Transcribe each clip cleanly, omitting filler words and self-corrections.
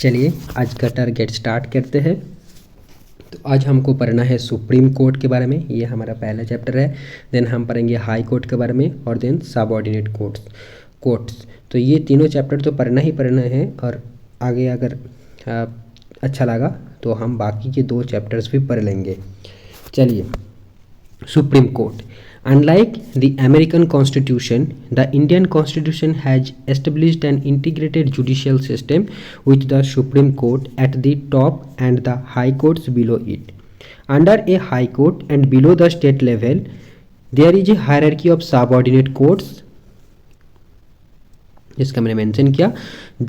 चलिए आज का टारगेट स्टार्ट करते हैं। तो आज हमको पढ़ना है सुप्रीम कोर्ट के बारे में, ये हमारा पहला चैप्टर है। देन हम पढ़ेंगे हाई कोर्ट के बारे में और देन सबऑर्डिनेट कोर्ट्स। तो ये तीनों चैप्टर तो पढ़ना ही पढ़ना है, और आगे अगर अच्छा लगा तो हम बाकी के 2 चैप्टर्स भी पढ़ लेंगे। चलिए, supreme court. Unlike the American Constitution, the Indian Constitution has established an integrated judicial system with the Supreme Court at the top and the high courts below it. Under a high court and below the state level, there is a hierarchy of subordinate courts, जिसका मैंने mention किया,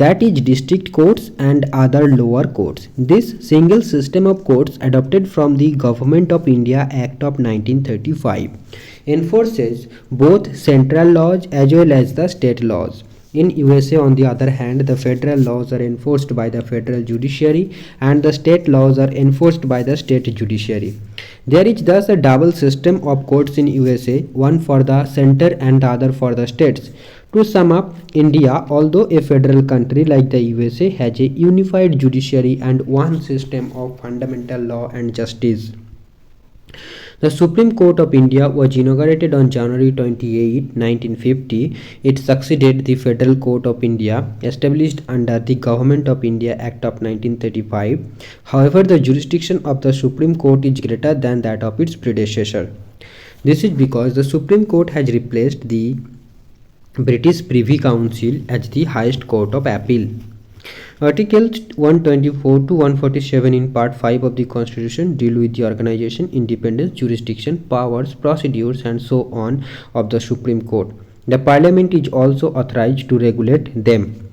that is district courts and other lower courts. This single system of courts adopted from the Government of India Act of 1935 enforces both central laws as well as the state laws. In USA, on the other hand, the federal laws are enforced by the federal judiciary and the state laws are enforced by the state judiciary. There is thus a double system of courts in USA, one for the center and the other for the states. To sum up, India, although a federal country like the USA, has a unified judiciary and one system of fundamental law and justice. The Supreme Court of India was inaugurated on January 28, 1950. It succeeded the Federal Court of India, established under the Government of India Act of 1935. However, the jurisdiction of the Supreme Court is greater than that of its predecessor. This is because the Supreme Court has replaced the British Privy Council as the highest court of appeal. Articles 124 to 147 in Part 5 of the Constitution deal with the organization, independence, jurisdiction, powers, procedures, and so on of the Supreme Court. The Parliament is also authorized to regulate them.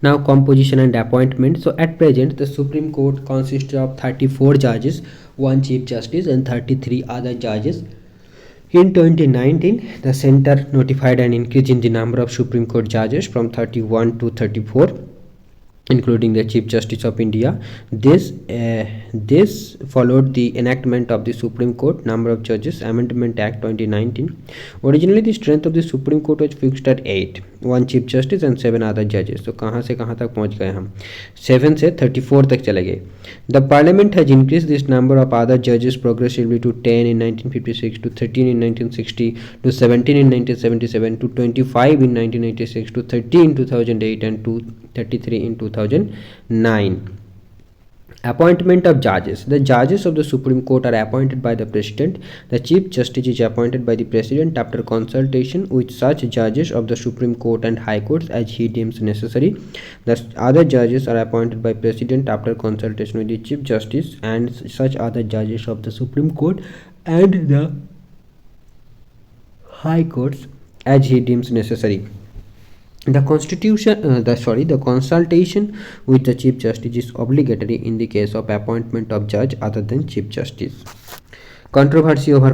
Now, composition and appointment. So, at present, the Supreme Court consists of 34 judges, 1 Chief Justice, and 33 other judges. In 2019, the Centre notified an increase in the number of Supreme Court judges from 31 to 34, including the Chief Justice of India. This followed the enactment of the Supreme Court Number of Judges Amendment Act 2019. Originally, the strength of the Supreme Court was fixed at 8, 1 Chief Justice and 7 other judges. तो कहाँ से कहाँ तक पहुँच गए हम? 7 से 34 तक चले गए. The Parliament has increased this number of other judges progressively to 10 in 1956, to 13 in 1960, to 17 in 1977, to 25 in 1986, to 30 in 2008, and to 33 in 2009. Appointment of judges. The judges of the Supreme Court are appointed by the President. The Chief Justice is appointed by the President after consultation with such judges of the Supreme Court and High Courts as he deems necessary. The other judges are appointed by President after consultation with the Chief Justice and such other judges of the Supreme Court and the High Courts as he deems necessary. The consultation with the Chief Justice is obligatory in the case of appointment of judge other than Chief Justice. Controversy over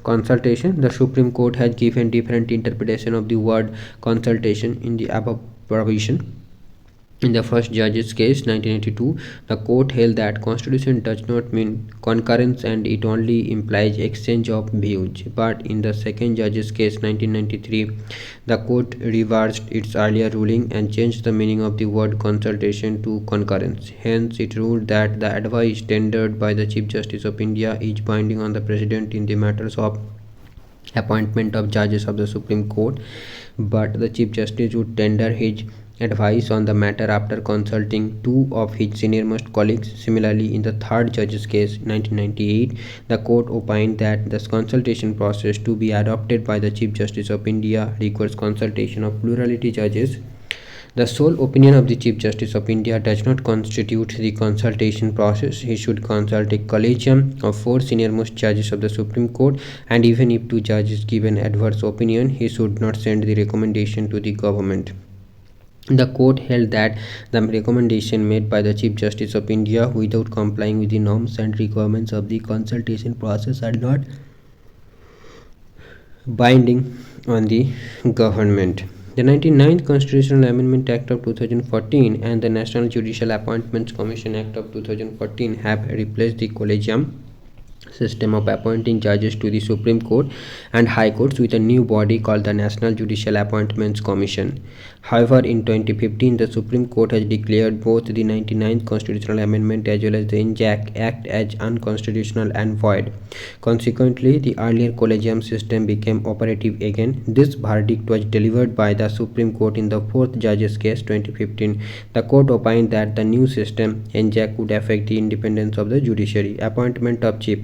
consultation. The Supreme Court has given different interpretation of the word consultation in the above provision. In the first judge's case, 1982, the court held that Constitution does not mean concurrence and it only implies exchange of views. But in the second judge's case, 1993, the court reversed its earlier ruling and changed the meaning of the word consultation to concurrence. Hence, it ruled that the advice tendered by the Chief Justice of India is binding on the President in the matters of appointment of judges of the Supreme Court, but the Chief Justice would tender his advice on the matter after consulting 2 of his senior-most colleagues. Similarly, in the third judge's case, 1998, the court opined that the consultation process to be adopted by the Chief Justice of India requires consultation of plurality judges. The sole opinion of the Chief Justice of India does not constitute the consultation process. He should consult a collegium of 4 senior-most judges of the Supreme Court, and even if 2 judges give an adverse opinion, he should not send the recommendation to the government. The court held that the recommendation made by the Chief Justice of India without complying with the norms and requirements of the consultation process are not binding on the government. The 99th Constitutional Amendment Act of 2014 and the National Judicial Appointments Commission Act of 2014 have replaced the collegium system of appointing judges to the Supreme Court and High Courts with a new body called the National Judicial Appointments Commission. However, in 2015, the Supreme Court has declared both the 99th Constitutional Amendment as well as the NJAC Act as unconstitutional and void. Consequently, the earlier collegium system became operative again. This verdict was delivered by the Supreme Court in the 4th Judges Case 2015. The court opined that the new system NJAC would affect the independence of the judiciary. Appointment of Chief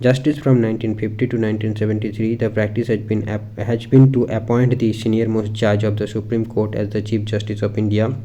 Justice from 1950 to 1973. The practice has been to appoint the senior-most judge of the Supreme Court as the Chief Justice of India.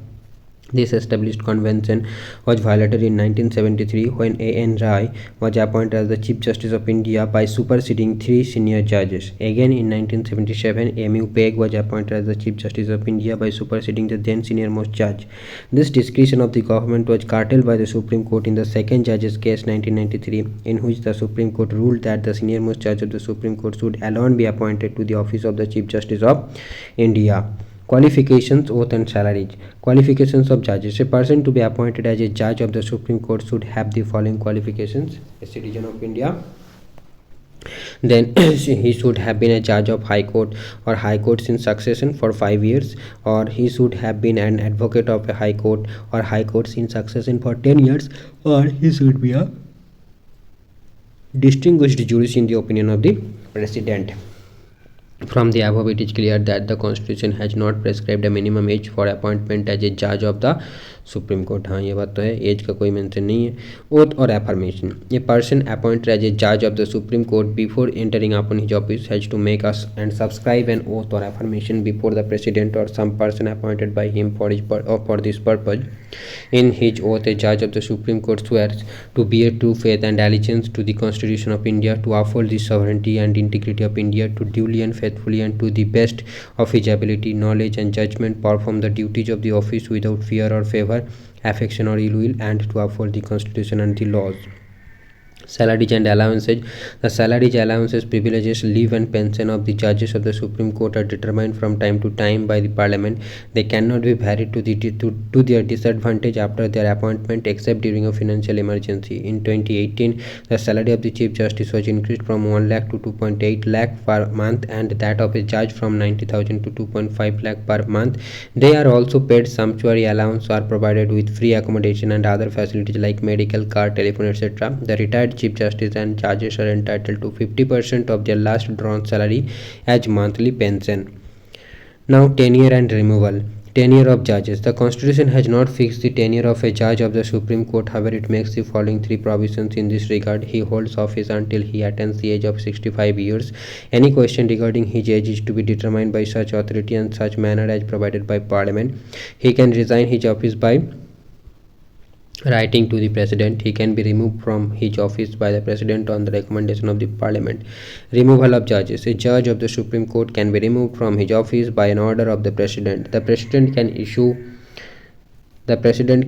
This established convention was violated in 1973 when A.N. Rai was appointed as the Chief Justice of India by superseding 3 senior judges. Again in 1977, M.U. Peg was appointed as the Chief Justice of India by superseding the then senior-most judge. This discretion of the government was curtailed by the Supreme Court in the 2nd Judges Case 1993, in which the Supreme Court ruled that the senior-most judge of the Supreme Court should alone be appointed to the office of the Chief Justice of India. Qualifications, oath and salaries. Qualifications of judges. A person to be appointed as a judge of the Supreme Court should have the following qualifications: a citizen of India, then he should have been a judge of High Court or High Courts in succession for 5 years, or he should have been an advocate of a High Court or High Courts in succession for 10 years, or he should be a distinguished jurist in the opinion of the President. From the above, it is clear that the Constitution has not prescribed a minimum age for appointment as a judge of the Supreme Court. हाँ, ये बात तो है, as का कोई mention नहीं है. Oath or affirmation. A person appointed as a judge of the Supreme Court before entering upon his office has to make us and subscribe an oath or affirmation before the President or some person appointed by him for this purpose. In his oath, a judge of the Supreme Court swears to bear true faith and allegiance to the Constitution of India, to uphold the sovereignty and integrity of India, to duly and faithfully and to the best of his ability, knowledge and judgment perform the duties of the office without fear or favor, affection or ill will, and to uphold the Constitution and the laws. Salaries and allowances. The salaries, allowances, privileges, leave and pension of the judges of the Supreme Court are determined from time to time by the Parliament. They cannot be varied to their disadvantage after their appointment except during a financial emergency. In 2018, the salary of the Chief Justice was increased from 1 lakh to 2.8 lakh per month, and that of a judge from 90,000 to 2.5 lakh per month. They are also paid sumptuary allowance, are provided with free accommodation and other facilities like medical, car, telephone, etc. The retired Chief Justice and judges are entitled to 50% of their last drawn salary as monthly pension. Now, tenure and removal. Tenure of judges. The Constitution has not fixed the tenure of a judge of the Supreme Court. However, it makes the following 3 provisions in this regard. He holds office until he attains the age of 65 years. Any question regarding his age is to be determined by such authority and such manner as provided by Parliament. He can resign his office by writing to the President. He can be removed from his office by the President on the recommendation of the Parliament. Removal of judges. A judge of the Supreme Court can be removed from his office by an order of the President. The President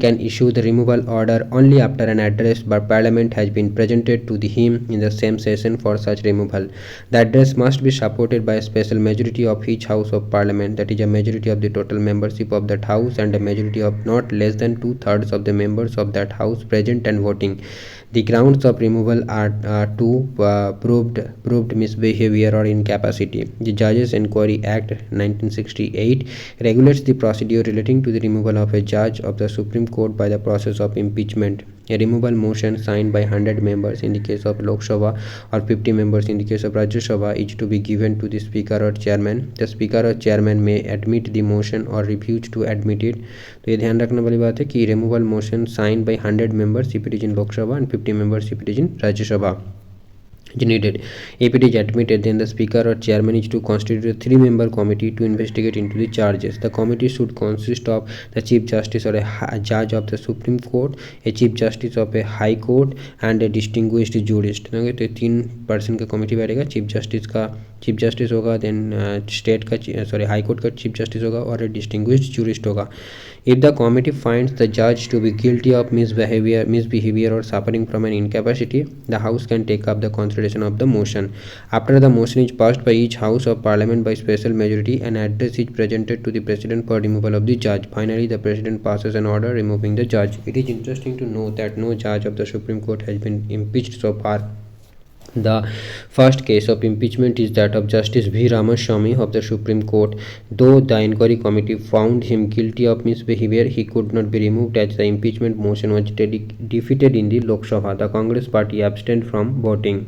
can issue the removal order only after an address by Parliament has been presented to him in the same session for such removal. The address must be supported by a special majority of each House of Parliament, that is, a majority of the total membership of that House and a majority of not less than 2/3 of the members of that House present and voting. The grounds of removal are proved misbehavior or incapacity. The Judges Enquiry Act 1968 regulates the procedure relating to the removal of a judge of the Supreme Court by the process of impeachment. A removal motion signed by 100 members in the case of Lok Sabha or 50 members in the case of Rajya Sabha is to be given to the Speaker or Chairman. The Speaker or Chairman may admit the motion or refuse to admit it. तो ये ध्यान रखने वाली बात है कि removal motion signed by 100 members if it is in Lok Sabha and 50 members if it is in Rajya Sabha is needed. If it is admitted, then the Speaker or Chairman is to constitute a 3-member committee to investigate into the charges. The committee should consist of the Chief Justice or a judge of the Supreme Court, a Chief Justice of a High Court and a distinguished jurist. तो 3 person का committee बैठेगा. Chief justice होगा, then state का high court का chief justice होगा और एक distinguished jurist होगा. If the committee finds the judge to be guilty of misbehavior or suffering from an incapacity, the House can take up the consideration of the motion. After the motion is passed by each House of Parliament by special majority, an address is presented to the President for removal of the judge. Finally, the President passes an order removing the judge. It is interesting to note that no judge of the Supreme Court has been impeached so far. The first case of impeachment is that of Justice V. Ramaswamy of the Supreme Court. Though the inquiry committee found him guilty of misbehavior, he could not be removed as the impeachment motion was defeated in the Lok Sabha. The Congress party abstained from voting.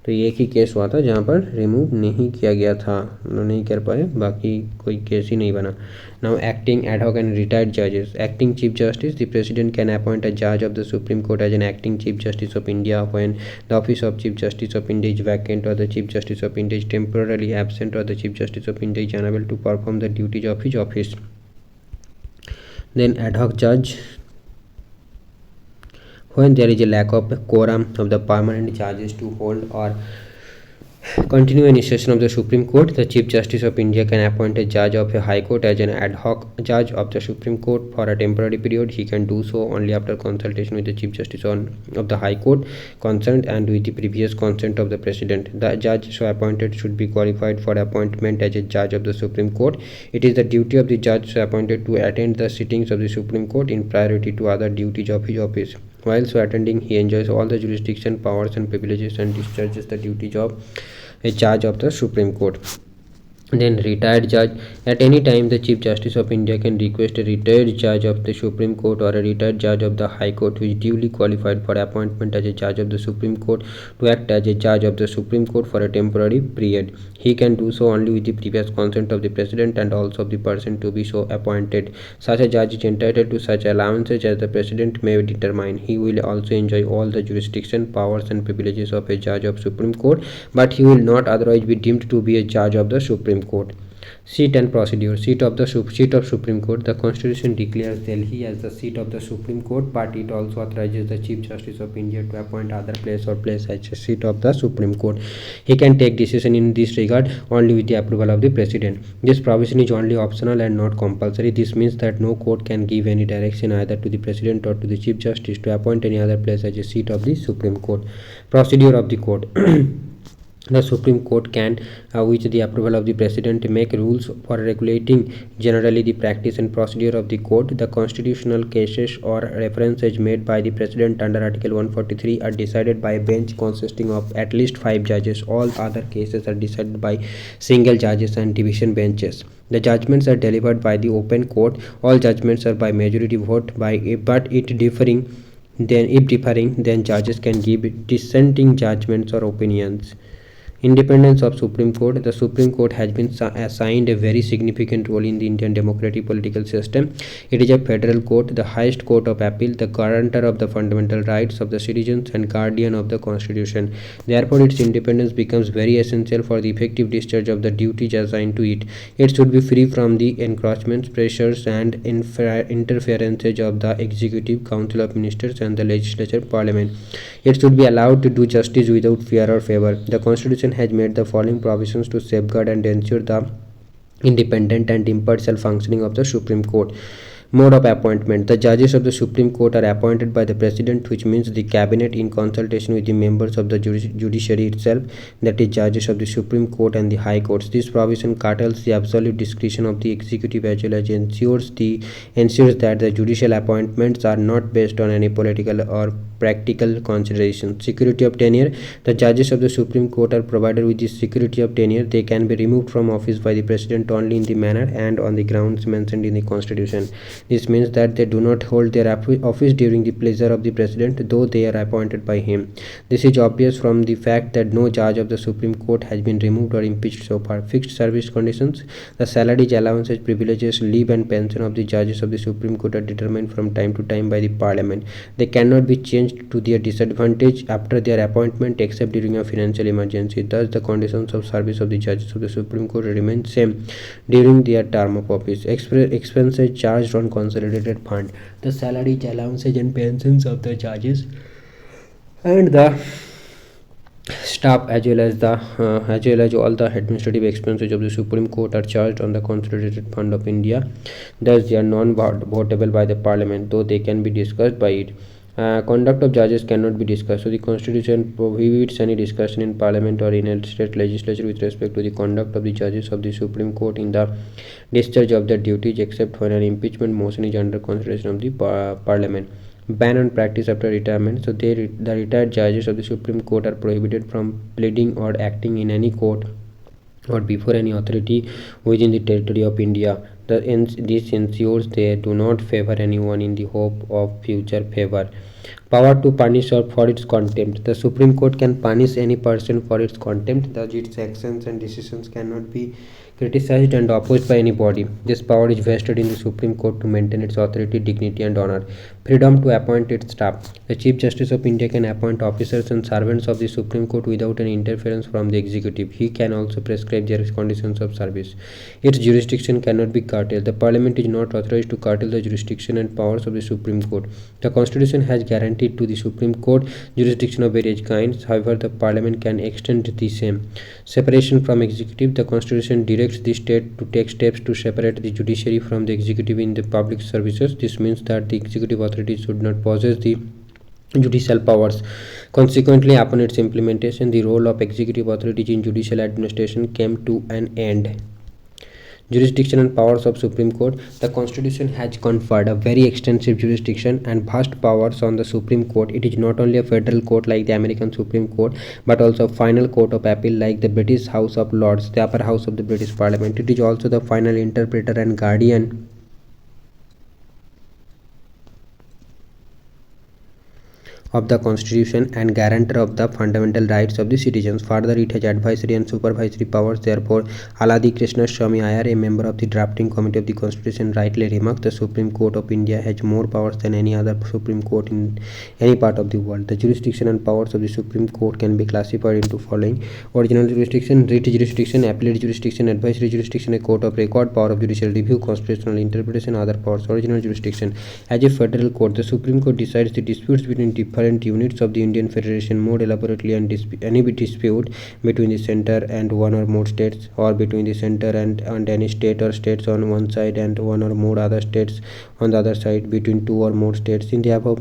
तो ये एक ही case हुआ था जहाँ पर remove नहीं किया गया था, नहीं कर पाए, बाकी कोई केस ही नहीं बना. Now acting ad hoc and retired जजेस. Acting chief justice. The president can appoint a जज of the Supreme Court as an acting chief justice of India when the office of chief justice of India is vacant or the chief justice of India is temporarily absent और the chief justice of India is unable to perform the duties of his office. Then ad hoc जज. When there is a lack of quorum of the permanent judges to hold or continue any session of the Supreme Court, the Chief Justice of India can appoint a judge of a High Court as an ad hoc judge of the Supreme Court for a temporary period. He can do so only after consultation with the Chief Justice of the High Court concerned and with the previous consent of the President. The judge so appointed should be qualified for appointment as a judge of the Supreme Court. It is the duty of the judge so appointed to attend the sittings of the Supreme Court in priority to other duties of his office. While so attending, he enjoys all the jurisdiction, powers and privileges and discharges the duties of a judge of the Supreme Court. Then retired judge. At any time the Chief Justice of India can request a retired judge of the Supreme Court or a retired judge of the High Court who is duly qualified for appointment as a judge of the Supreme Court to act as a judge of the Supreme Court for a temporary period. He can do so only with the previous consent of the President and also of the person to be so appointed. Such a judge is entitled to such allowances as the President may determine. He will also enjoy all the jurisdiction, powers and privileges of a judge of Supreme Court, but he will not otherwise be deemed to be a judge of the Supreme Court. Seat and procedure. Seat of Supreme Court. The Constitution declares Delhi as the seat of the Supreme Court, but it also authorizes the Chief Justice of India to appoint other place or place as a seat of the Supreme Court. He can take decision in this regard only with the approval of the President. This provision is only optional and not compulsory. This means that no court can give any direction either to the President or to the Chief Justice to appoint any other place as a seat of the Supreme Court. Procedure of the court. The Supreme Court can, with the approval of the President, make rules for regulating generally the practice and procedure of the court. The constitutional cases or references made by the President under Article 143 are decided by a bench consisting of at least 5 judges. All other cases are decided by single judges and division benches. The judgments are delivered by the open court. All judgments are by majority vote, but if differing, then judges can give dissenting judgments or opinions. Independence of Supreme Court. The Supreme Court has been assigned a very significant role in the Indian democratic political system. It is a federal court, the highest court of appeal, the guarantor of the fundamental rights of the citizens and guardian of the Constitution. Therefore, its independence becomes very essential for the effective discharge of the duties assigned to it. It should be free from the encroachments, pressures and interferences of the Executive, Council of Ministers and the Legislature, Parliament. It should be allowed to do justice without fear or favor. The Constitution has made the following provisions to safeguard and ensure the independent and impartial functioning of the Supreme Court. Mode of appointment. The judges of the Supreme Court are appointed by the President, which means the Cabinet, in consultation with the members of the judiciary itself, that is, judges of the Supreme Court and the High Courts. This provision curtails the absolute discretion of the executive as well as ensures that the judicial appointments are not based on any political or practical considerations. Security of tenure. The judges of the Supreme Court are provided with the security of tenure. They can be removed from office by the President only in the manner and on the grounds mentioned in the Constitution. This means that they do not hold their office during the pleasure of the President, though they are appointed by him. This is obvious from the fact that no judge of the Supreme Court has been removed or impeached so far. Fixed service conditions. The salaries, allowances, privileges, leave and pension of the judges of the Supreme Court are determined from time to time by the Parliament. They cannot be changed to their disadvantage after their appointment except during a financial emergency. Thus, the conditions of service of the judges of the Supreme Court remain same during their term of office. Expenses charged on consolidated fund. The salaries, allowances and pensions of the judges and the staff as well as all the administrative expenses of the Supreme Court are charged on the consolidated fund of India. Thus, they are non-votable by the Parliament, though they can be discussed by it. Conduct of judges cannot be discussed. So the Constitution prohibits any discussion in Parliament or in a state legislature with respect to the conduct of the judges of the Supreme Court in the discharge of their duties, except when an impeachment motion is under consideration of the Parliament. ban on practice after retirement. So the retired judges of the Supreme Court are prohibited from pleading or acting in any court or before any authority within the territory of India. This ensures they do not favor anyone in the hope of future favor. Power to punish or for its contempt. The Supreme Court can punish any person for its contempt, thus its actions and decisions cannot be criticized and opposed by anybody. This power is vested in the Supreme Court to maintain its authority, dignity, and honor. Freedom to appoint its staff. The Chief Justice of India can appoint officers and servants of the Supreme Court without any interference from the executive. He can also prescribe their conditions of service. Its jurisdiction cannot be curtailed. The Parliament is not authorized to curtail the jurisdiction and powers of the Supreme Court. The Constitution has guaranteed to the Supreme Court jurisdiction of various kinds. However, the Parliament can extend the same. Separation from executive. The Constitution directs the state to take steps to separate the judiciary from the executive in the public services. This means that the executive authority should not possess the judicial powers. Consequently, upon its implementation, the role of executive authorities in judicial administration came to an end. Jurisdiction and powers of Supreme Court. The Constitution has conferred a very extensive jurisdiction and vast powers on the Supreme Court. It is not only a federal court like the American Supreme Court, but also a final court of appeal like the British House of Lords, the upper house of the British Parliament. It is also the final interpreter and guardian of the Constitution and guarantor of the fundamental rights of the citizens. Further, it has advisory and supervisory powers. Therefore, Aladi Krishna Swamy Iyer, a member of the drafting committee of the Constitution, rightly remarked, the Supreme Court of India has more powers than any other Supreme Court in any part of the world. The jurisdiction and powers of the Supreme Court can be classified into following: original jurisdiction, writ jurisdiction, appellate jurisdiction, advisory jurisdiction, a court of record, power of judicial review, constitutional interpretation, other powers. Original jurisdiction. As a federal court, the Supreme Court decides the disputes between different units of the Indian Federation more elaborately, and any dispute between the center and one or more states, or between the center and any state or states on one side and one or more other states on the other side, between two or more states. In the above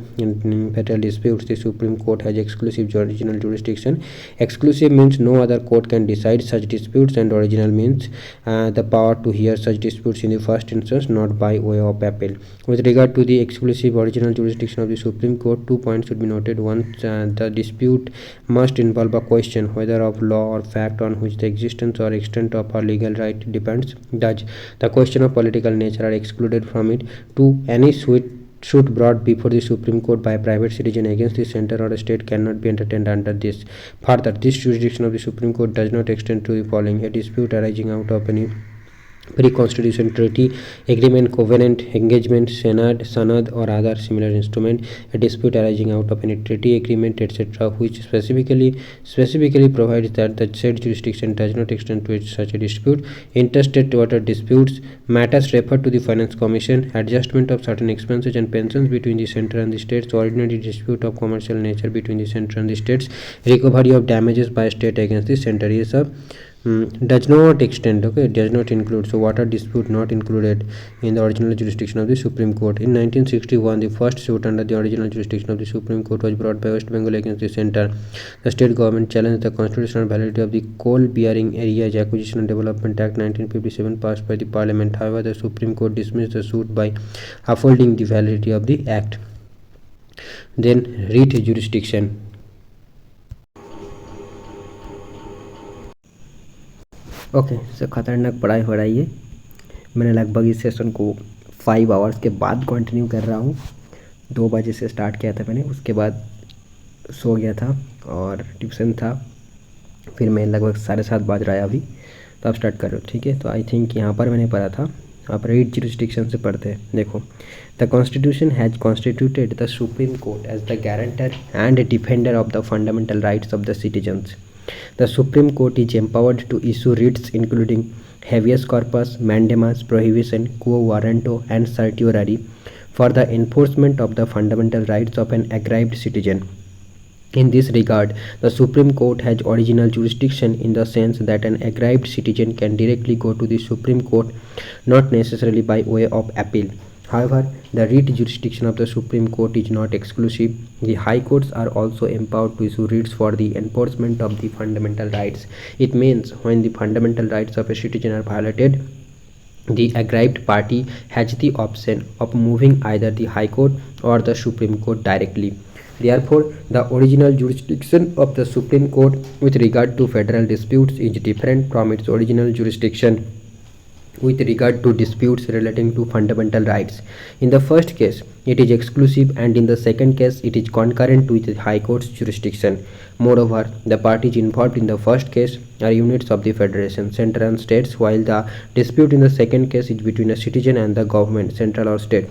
federal disputes, the Supreme Court has exclusive original jurisdiction. Exclusive means no other court can decide such disputes, and original means the power to hear such disputes in the first instance, not by way of appeal. With regard to the exclusive original jurisdiction of the Supreme Court, 2 points should be noted. One, the dispute must involve a question, whether of law or fact, on which the existence or extent of a legal right depends. Thus, the question of political nature are excluded from it. 2, any suit brought before the Supreme Court by a private citizen against the center or a state cannot be entertained under this. Further, this jurisdiction of the Supreme Court does not extend to the following: a dispute arising out of any pre-constitution treaty, agreement, covenant, engagement, sanad or other similar instrument; a dispute arising out of any treaty, agreement, etc., which specifically provides that the said jurisdiction does not extend to such a dispute; interstate water disputes, matters referred to the Finance Commission, adjustment of certain expenses and pensions between the center and the states, ordinary dispute of commercial nature between the center and the states, recovery of damages by a state against the center. Is a does not extend, okay, it does not include. So water dispute not included in the original jurisdiction of the Supreme Court. In 1961, the first suit under the original jurisdiction of the Supreme Court was brought by West Bengal against the center. The state government challenged the constitutional validity of the Coal Bearing Areas Acquisition and Development Act 1957 passed by the Parliament. However, the Supreme Court dismissed the suit by upholding the validity of the act. Then writ jurisdiction. Okay so ख़तरनाक पढ़ाई हो रही है। मैंने लगभग इस session को 5 hours के बाद कंटिन्यू कर रहा हूँ। 2 बजे से स्टार्ट किया था मैंने, उसके बाद सो गया था और ट्यूशन था, फिर मैं लगभग 7:30 बज रहा है अभी, तो आप स्टार्ट कर रहे हो, ठीक है। तो आई थिंक यहाँ पर मैंने पढ़ा था, आप रीड जुरिस्डिक्शन से पढ़ते हैं। देखो, the Constitution has constituted the Supreme Court as the guarantor and defender of the fundamental rights of the citizens. The Supreme Court is empowered to issue writs including habeas corpus, mandamus, prohibition, quo warranto, and certiorari for the enforcement of the fundamental rights of an aggrieved citizen. In this regard, the Supreme Court has original jurisdiction in the sense that an aggrieved citizen can directly go to the Supreme Court, not necessarily by way of appeal. However, the writ jurisdiction of the Supreme Court is not exclusive. The High Courts are also empowered to issue writs for the enforcement of the fundamental rights. It means when the fundamental rights of a citizen are violated, the aggrieved party has the option of moving either the High Court or the Supreme Court directly. Therefore, the original jurisdiction of the Supreme Court with regard to federal disputes is different from its original jurisdiction with regard to disputes relating to fundamental rights. In the first case, it is exclusive, and in the second case, it is concurrent with the High Court's jurisdiction. Moreover, the parties involved in the first case are units of the Federation, central and states, while the dispute in the second case is between a citizen and the government, central or state.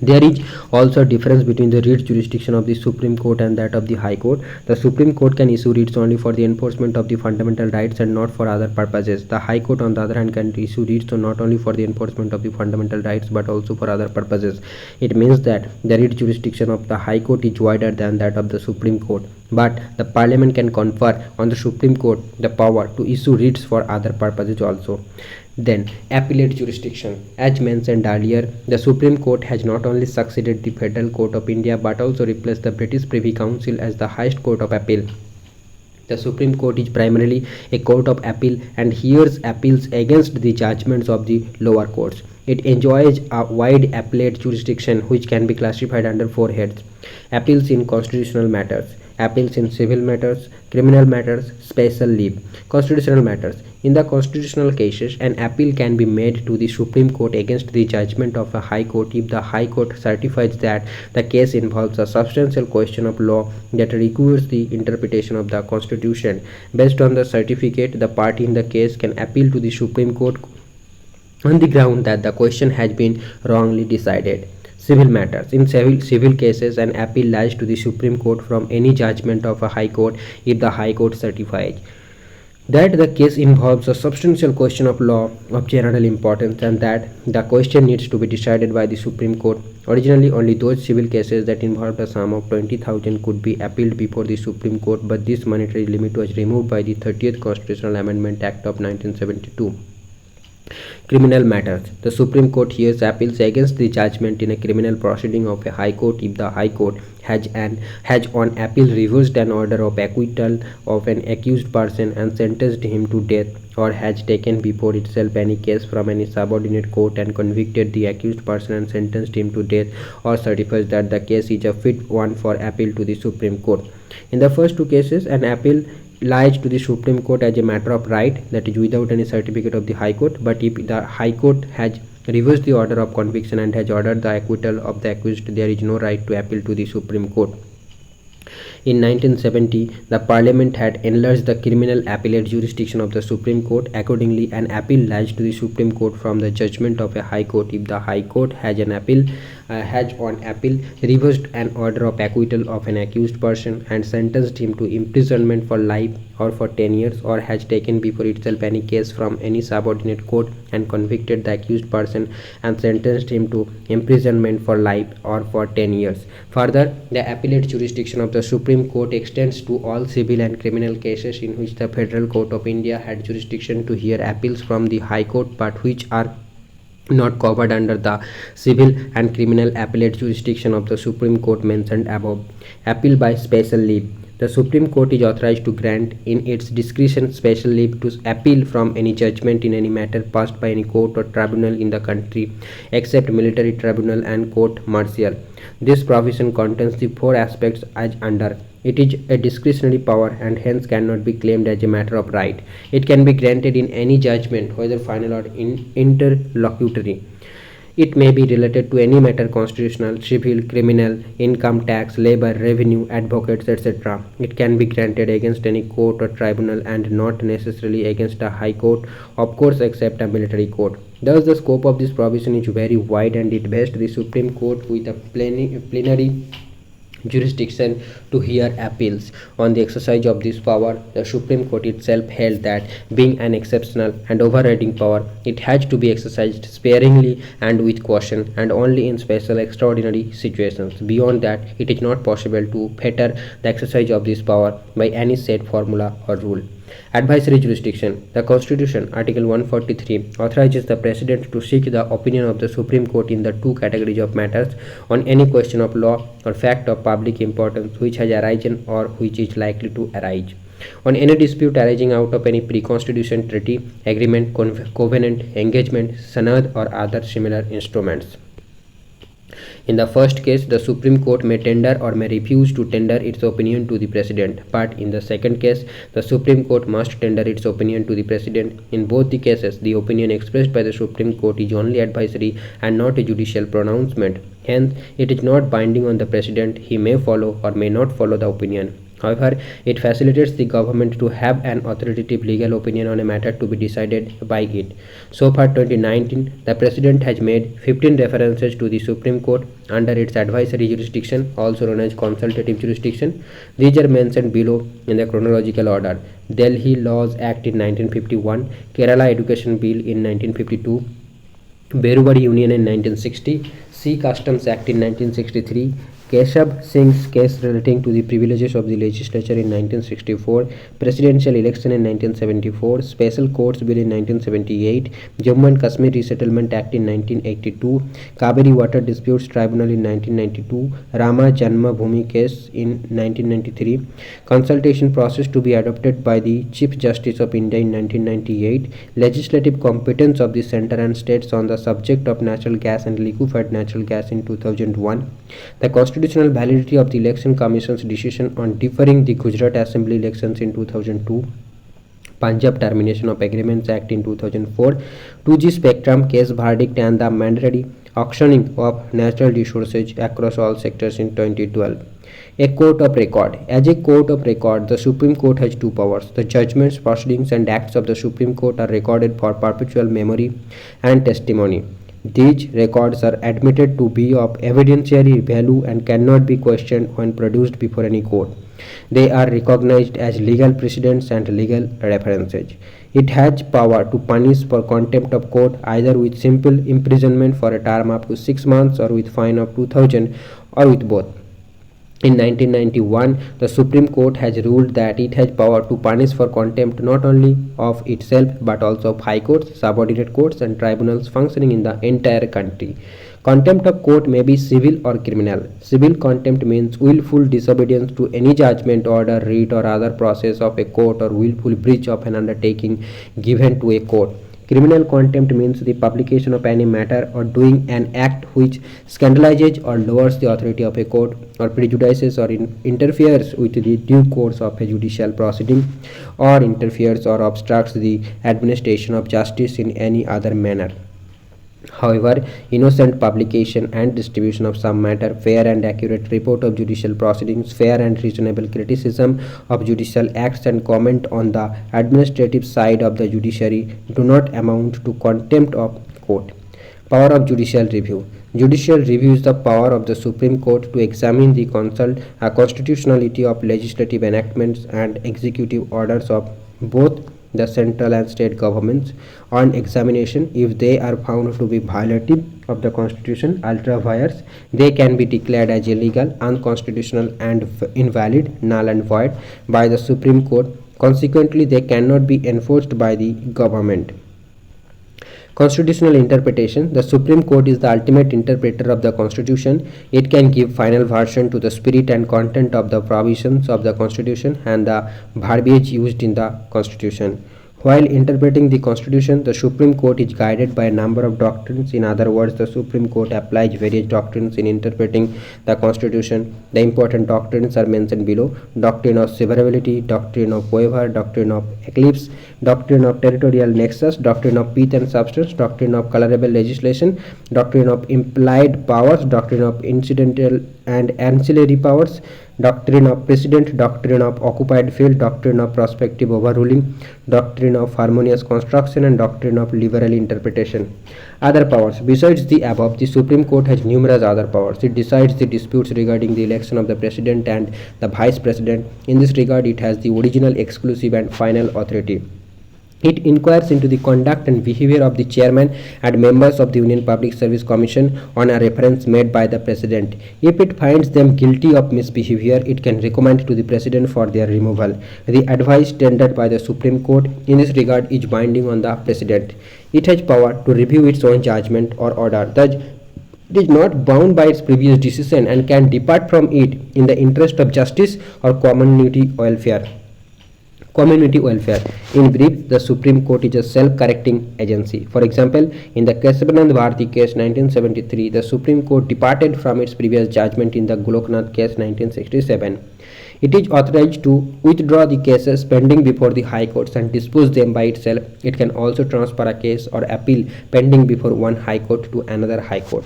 There is also a difference between the writ jurisdiction of the Supreme Court and that of the High Court. The Supreme Court can issue writs only for the enforcement of the fundamental rights and not for other purposes. The High Court, on the other hand, can issue writs not only for the enforcement of the fundamental rights but also for other purposes. It means that the writ jurisdiction of the High Court is wider than that of the Supreme Court, but the Parliament can confer on the Supreme Court the power to issue writs for other purposes also. Then, appellate jurisdiction. As mentioned earlier, the Supreme Court has not only succeeded the Federal Court of India but also replaced the British Privy Council as the highest court of appeal. The Supreme Court is primarily a court of appeal and hears appeals against the judgments of the lower courts. It enjoys a wide appellate jurisdiction which can be classified under four heads: appeals in constitutional matters, appeals in civil matters, criminal matters, special leave. Constitutional matters. In the constitutional cases, an appeal can be made to the Supreme Court against the judgment of a High Court if the High Court certifies that the case involves a substantial question of law that requires the interpretation of the Constitution. Based on the certificate, the party in the case can appeal to the Supreme Court on the ground that the question has been wrongly decided. Civil matters. In civil cases, an appeal lies to the Supreme Court from any judgment of a High Court if the High Court certifies that the case involves a substantial question of law of general importance and that the question needs to be decided by the Supreme Court. Originally, only those civil cases that involved a sum of 20,000 could be appealed before the Supreme Court, but this monetary limit was removed by the 30th Constitutional Amendment Act of 1972. Criminal matters. The Supreme Court hears appeals against the judgment in a criminal proceeding of a High Court if the High Court has on appeal reversed an order of acquittal of an accused person and sentenced him to death, or has taken before itself any case from any subordinate court and convicted the accused person and sentenced him to death, or certifies that the case is a fit one for appeal to the Supreme Court. In the first two cases, an appeal lies to the Supreme Court as a matter of right, that is without any certificate of the High Court, but if the High Court has reversed the order of conviction and has ordered the acquittal of the accused, there is no right to appeal to the Supreme Court. In 1970, the Parliament had enlarged the criminal appellate jurisdiction of the Supreme Court. Accordingly, an appeal lies to the Supreme Court from the judgment of a High Court if the High Court has on appeal reversed an order of acquittal of an accused person and sentenced him to imprisonment for life or for 10 years, or has taken before itself any case from any subordinate court and convicted the accused person and sentenced him to imprisonment for life or for 10 years. Further, the appellate jurisdiction of the Supreme Court extends to all civil and criminal cases in which the Federal Court of India had jurisdiction to hear appeals from the High Court but which are not covered under the civil and criminal appellate jurisdiction of the Supreme Court mentioned above. Appeal by special leave. The Supreme Court is authorized to grant in its discretion special leave to appeal from any judgment in any matter passed by any court or tribunal in the country, except military tribunal and court martial. This provision contains the four aspects as under. It is a discretionary power and hence cannot be claimed as a matter of right. It can be granted in any judgment, whether final or interlocutory. It may be related to any matter constitutional, civil, criminal, income tax, labor, revenue, advocates, etc. It can be granted against any court or tribunal and not necessarily against a High Court, of course except a military court. Thus the scope of this provision is very wide and it vests the Supreme Court with a plenary jurisdiction to hear appeals. On the exercise of this power, the Supreme Court itself held that, being an exceptional and overriding power, it has to be exercised sparingly and with caution and only in special extraordinary situations. Beyond that, it is not possible to fetter the exercise of this power by any set formula or rule. Advisory jurisdiction. The Constitution, Article 143, authorizes the President to seek the opinion of the Supreme Court in the two categories of matters on any question of law or fact of public importance which has arisen or which is likely to arise, on any dispute arising out of any pre-constitution treaty, agreement, covenant, engagement, sanad or other similar instruments. In the first case, the Supreme Court may tender or may refuse to tender its opinion to the President. But in the second case, the Supreme Court must tender its opinion to the President. In both the cases, the opinion expressed by the Supreme Court is only advisory and not a judicial pronouncement. Hence, it is not binding on the President. He may follow or may not follow the opinion. However, it facilitates the government to have an authoritative legal opinion on a matter to be decided by it. So far 2019, the President has made 15 references to the Supreme Court under its advisory jurisdiction, also known as consultative jurisdiction. These are mentioned below in the chronological order. Delhi Laws Act in 1951, Kerala Education Bill in 1952, Berubadi Union in 1960, Sea Customs Act in 1963, Keshav Singh's case relating to the privileges of the legislature in 1964, Presidential election in 1974, Special Courts Bill in 1978, Jammu and Kashmir Resettlement Act in 1982, Kaveri Water Disputes Tribunal in 1992, Rama Janma Bhoomi case in 1993, consultation process to be adopted by the Chief Justice of India in 1998, legislative competence of the centre and states on the subject of natural gas and liquefied natural gas in 2001, the constitutional validity of the Election Commission's decision on deferring the Gujarat Assembly elections in 2002, Punjab Termination of Agreements Act in 2004, 2G Spectrum case verdict and the mandatory auctioning of natural resources across all sectors in 2012. A court of record. As a court of record, the Supreme Court has two powers. The judgments, proceedings and acts of the Supreme Court are recorded for perpetual memory and testimony. These records are admitted to be of evidentiary value and cannot be questioned when produced before any court. They are recognized as legal precedents and legal references. It has power to punish for contempt of court either with simple imprisonment for a term up to 6 months or with fine of 2,000 or with both. In 1991, the Supreme Court has ruled that it has power to punish for contempt not only of itself but also of high courts, subordinate courts and tribunals functioning in the entire country. Contempt of court may be civil or criminal. Civil contempt means willful disobedience to any judgment, order, writ or other process of a court or willful breach of an undertaking given to a court. Criminal contempt means the publication of any matter or doing an act which scandalizes or lowers the authority of a court or prejudices or interferes with the due course of a judicial proceeding or interferes or obstructs the administration of justice in any other manner. However, innocent publication and distribution of some matter, fair and accurate report of judicial proceedings, fair and reasonable criticism of judicial acts and comment on the administrative side of the judiciary do not amount to contempt of court. Power of judicial review. Judicial review is the power of the Supreme Court to examine the constitutionality of legislative enactments and executive orders of both the central and state governments. On examination, if they are found to be violative of the Constitution, ultra vires, they can be declared as illegal, unconstitutional and invalid, null and void by the Supreme Court. Consequently, they cannot be enforced by the government. Constitutional interpretation. The Supreme Court is the ultimate interpreter of the Constitution. It can give final version to the spirit and content of the provisions of the Constitution and the verbiage used in the Constitution. While interpreting the Constitution, the Supreme Court is guided by a number of doctrines. In other words, the Supreme Court applies various doctrines in interpreting the Constitution. The important doctrines are mentioned below: doctrine of severability, doctrine of waiver, doctrine of eclipse, doctrine of territorial nexus, doctrine of pith and substance, doctrine of colorable legislation, doctrine of implied powers, doctrine of incidental and ancillary powers, doctrine of precedent, doctrine of occupied field, doctrine of prospective overruling, doctrine of harmonious construction and doctrine of liberal interpretation. Other powers. Besides the above, the Supreme Court has numerous other powers. It decides the disputes regarding the election of the President and the Vice President. In this regard, it has the original, exclusive and final authority. It inquires into the conduct and behavior of the chairman and members of the Union Public Service Commission on a reference made by the President. If it finds them guilty of misbehavior, it can recommend to the President for their removal. The advice tendered by the Supreme Court in this regard is binding on the President. It has power to review its own judgment or order. Thus, it is not bound by its previous decision and can depart from it in the interest of justice or community welfare. Community welfare. In brief, the Supreme Court is a self-correcting agency. For example, in the Kesavanand Bharati case 1973, the Supreme Court departed from its previous judgment in the Goloknath case 1967. It is authorized to withdraw the cases pending before the High Courts and dispose them by itself. It can also transfer a case or appeal pending before one High Court to another High Court.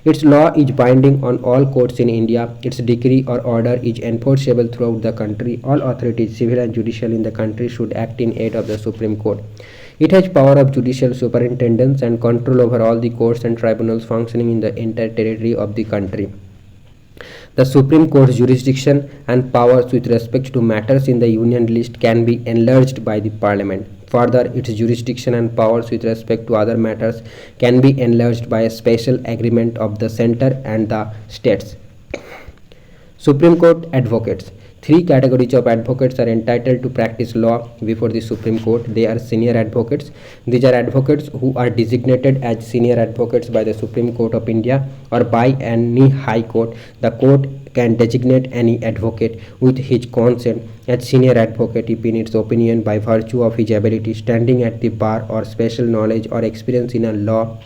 Its law is binding on all courts in India. Its decree or order is enforceable throughout the country. All authorities, civil and judicial in the country, should act in aid of the Supreme Court. It has power of judicial superintendence and control over all the courts and tribunals functioning in the entire territory of the country. The Supreme Court's jurisdiction and powers with respect to matters in the Union list can be enlarged by the Parliament. Further, its jurisdiction and powers with respect to other matters can be enlarged by a special agreement of the centre and the states. Supreme Court advocates. Three categories of advocates are entitled to practice law before the Supreme Court. They are senior advocates. These are advocates who are designated as senior advocates by the Supreme Court of India or by any High Court. The court can designate any advocate with his consent as senior advocate if in its opinion, by virtue of his ability, standing at the bar, or special knowledge or experience in law,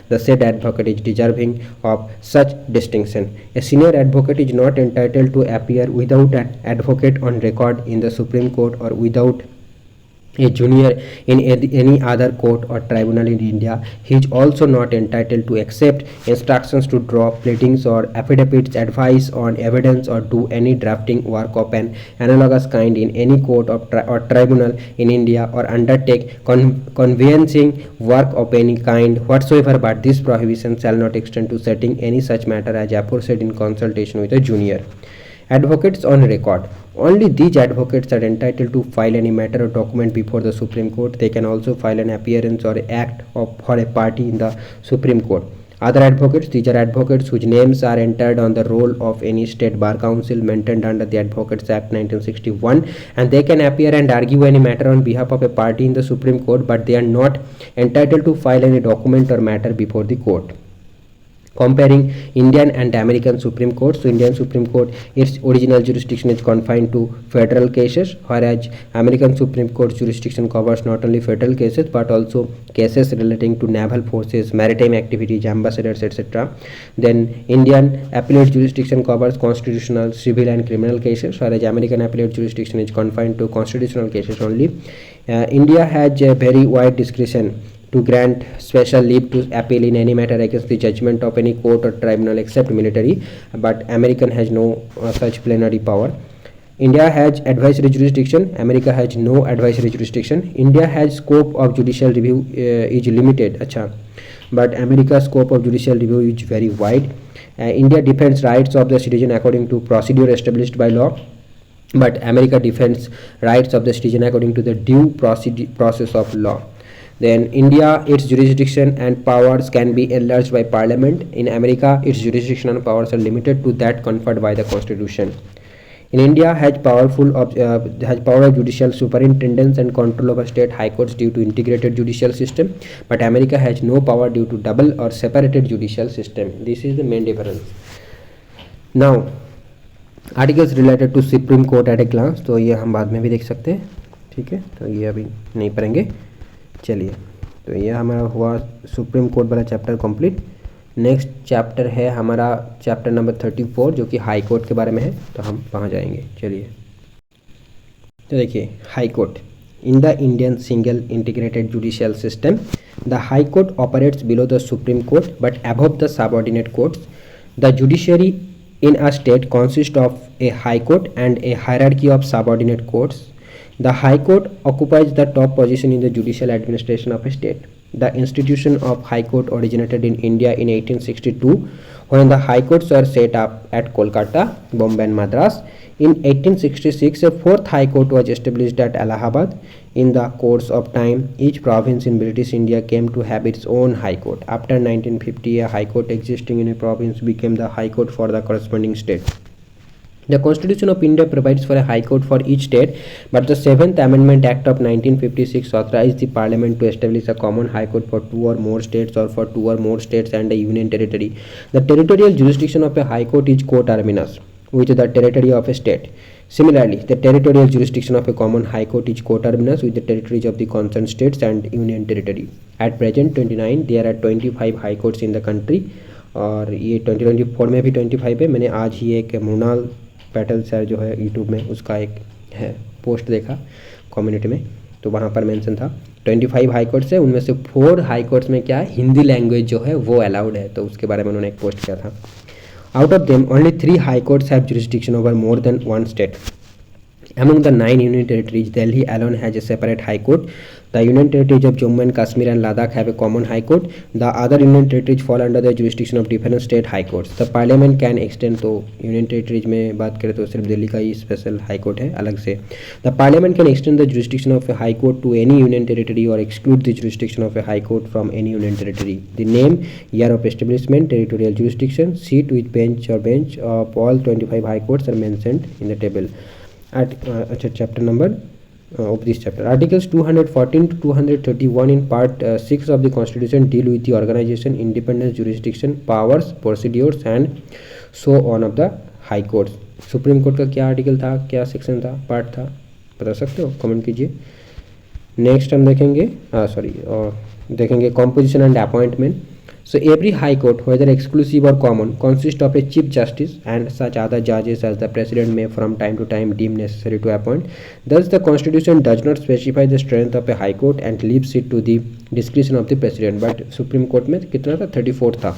the said advocate is deserving of such distinction. A senior advocate is not entitled to appear without an advocate on record in the Supreme Court or without a junior in any other court or tribunal in India. He is also not entitled to accept instructions to draw pleadings or affidavits, advise on evidence, or do any drafting work of an analogous kind in any court or tribunal in India, or undertake conveyancing work of any kind whatsoever, but this prohibition shall not extend to setting any such matter as aforesaid in consultation with a junior. Advocates on record. Only these advocates are entitled to file any matter or document before the Supreme Court. They can also file an appearance or act for a party in the Supreme Court. Other advocates. These are advocates whose names are entered on the roll of any state bar council maintained under the Advocates Act 1961, and they can appear and argue any matter on behalf of a party in the Supreme Court, but they are not entitled to file any document or matter before the court. Comparing Indian and American Supreme Court. So Indian Supreme Court, its original jurisdiction is confined to federal cases, whereas American Supreme Court's jurisdiction covers not only federal cases but also cases relating to naval forces, maritime activities, ambassadors, etc. Then Indian appellate jurisdiction covers constitutional, civil and criminal cases, whereas American appellate jurisdiction is confined to constitutional cases only. India has a very wide discretion to grant special leave to appeal in any matter against the judgment of any court or tribunal except military, but American has no such plenary power. India has advisory jurisdiction, America has no advisory jurisdiction. India has scope of judicial review is limited, but America's scope of judicial review is very wide. India defends rights of the citizen according to procedure established by law, but America defends rights of the citizen according to the due process of law. Then India, its jurisdiction and powers can be enlarged by Parliament. In America, its jurisdiction and powers are limited to that conferred by the Constitution. In India, has power of judicial superintendence and control over state high courts due to integrated judicial system, but America has no power due to double or separated judicial system. This is the main difference. Now, articles related to Supreme Court at a glance, तो ये हम बाद में भी देख सकते हैं, ठीक है, तो ये अभी नहीं पढ़ेंगे। चलिए, तो ये हमारा हुआ सुप्रीम कोर्ट वाला चैप्टर कंप्लीट। नेक्स्ट चैप्टर है हमारा चैप्टर नंबर 34 जो कि हाई कोर्ट के बारे में है, तो हम वहाँ जाएंगे। चलिए, तो देखिए high court. In the Indian single integrated judicial system, the high court operates below the Supreme court but above the subordinate courts. The judiciary in a state consists of a high court and a hierarchy of subordinate courts. The high court occupies the top position in the judicial administration of a state. The institution of high court originated in India in 1862 when the high courts were set up at Kolkata, Bombay and Madras. In 1866 a fourth high court was established at Allahabad. In the course of time, each province in British India came to have its own high court. After 1950, a high court existing in a province became the high court for the corresponding state. The Constitution of India provides for a high court for each state, but the 7th Amendment Act of 1956 authorized the Parliament to establish a common high court for 2 or more states or for 2 or more states and a union territory. The territorial jurisdiction of a high court is coterminous with the territory of a state. Similarly, the territorial jurisdiction of a common high court is coterminous with the territories of the concerned states and union territory. At present 29 there are 25 high courts in the country, और ये 2024 में भी 25 है। मैंने आज ही एक Mrinal petal sir जो है यूट्यूब में उसका एक है पोस्ट देखा कम्युनिटी में, तो वहाँ पर मेंशन था 25 हाई कोर्ट्स है, उनमें से 4 हाई कोर्ट्स में क्या है, हिंदी लैंग्वेज जो है वो अलाउड है, तो उसके बारे में उन्होंने एक पोस्ट किया था। Out of them, only 3 high courts have jurisdiction over more than one state. Among the 9 union territories, Delhi alone has a separate high court. The union territories of Jammu and Kashmir and Ladakh have a common high court. The other union territories fall under the jurisdiction of different state high courts. The parliament can extend, तो union territories में बात करें तो सिर्फ दिल्ली का ही special high court है अलग से। The parliament can extend the jurisdiction of a high court to any union territory or exclude the jurisdiction of a high court from any union territory. The name, year of establishment, territorial jurisdiction, seat with bench of all 25 high courts are mentioned in the table. At chapter number of this chapter, articles 214 to 231 in part 6 of the constitution deal with the organization, independence, jurisdiction, powers, procedures and so on of the high courts. Supreme court का क्या article था, क्या section था, part था, बता सकते हो, comment कीजिए। नेक्स्ट हम देखेंगे देखेंगे composition and appointment. So every high court, whether exclusive or common, consists of a chief justice and such other judges as the president may from time to time deem necessary to appoint. Thus the constitution does not specify the strength of a high court and leaves it to the discretion of the president. But Supreme Court में कितना था, 34 था.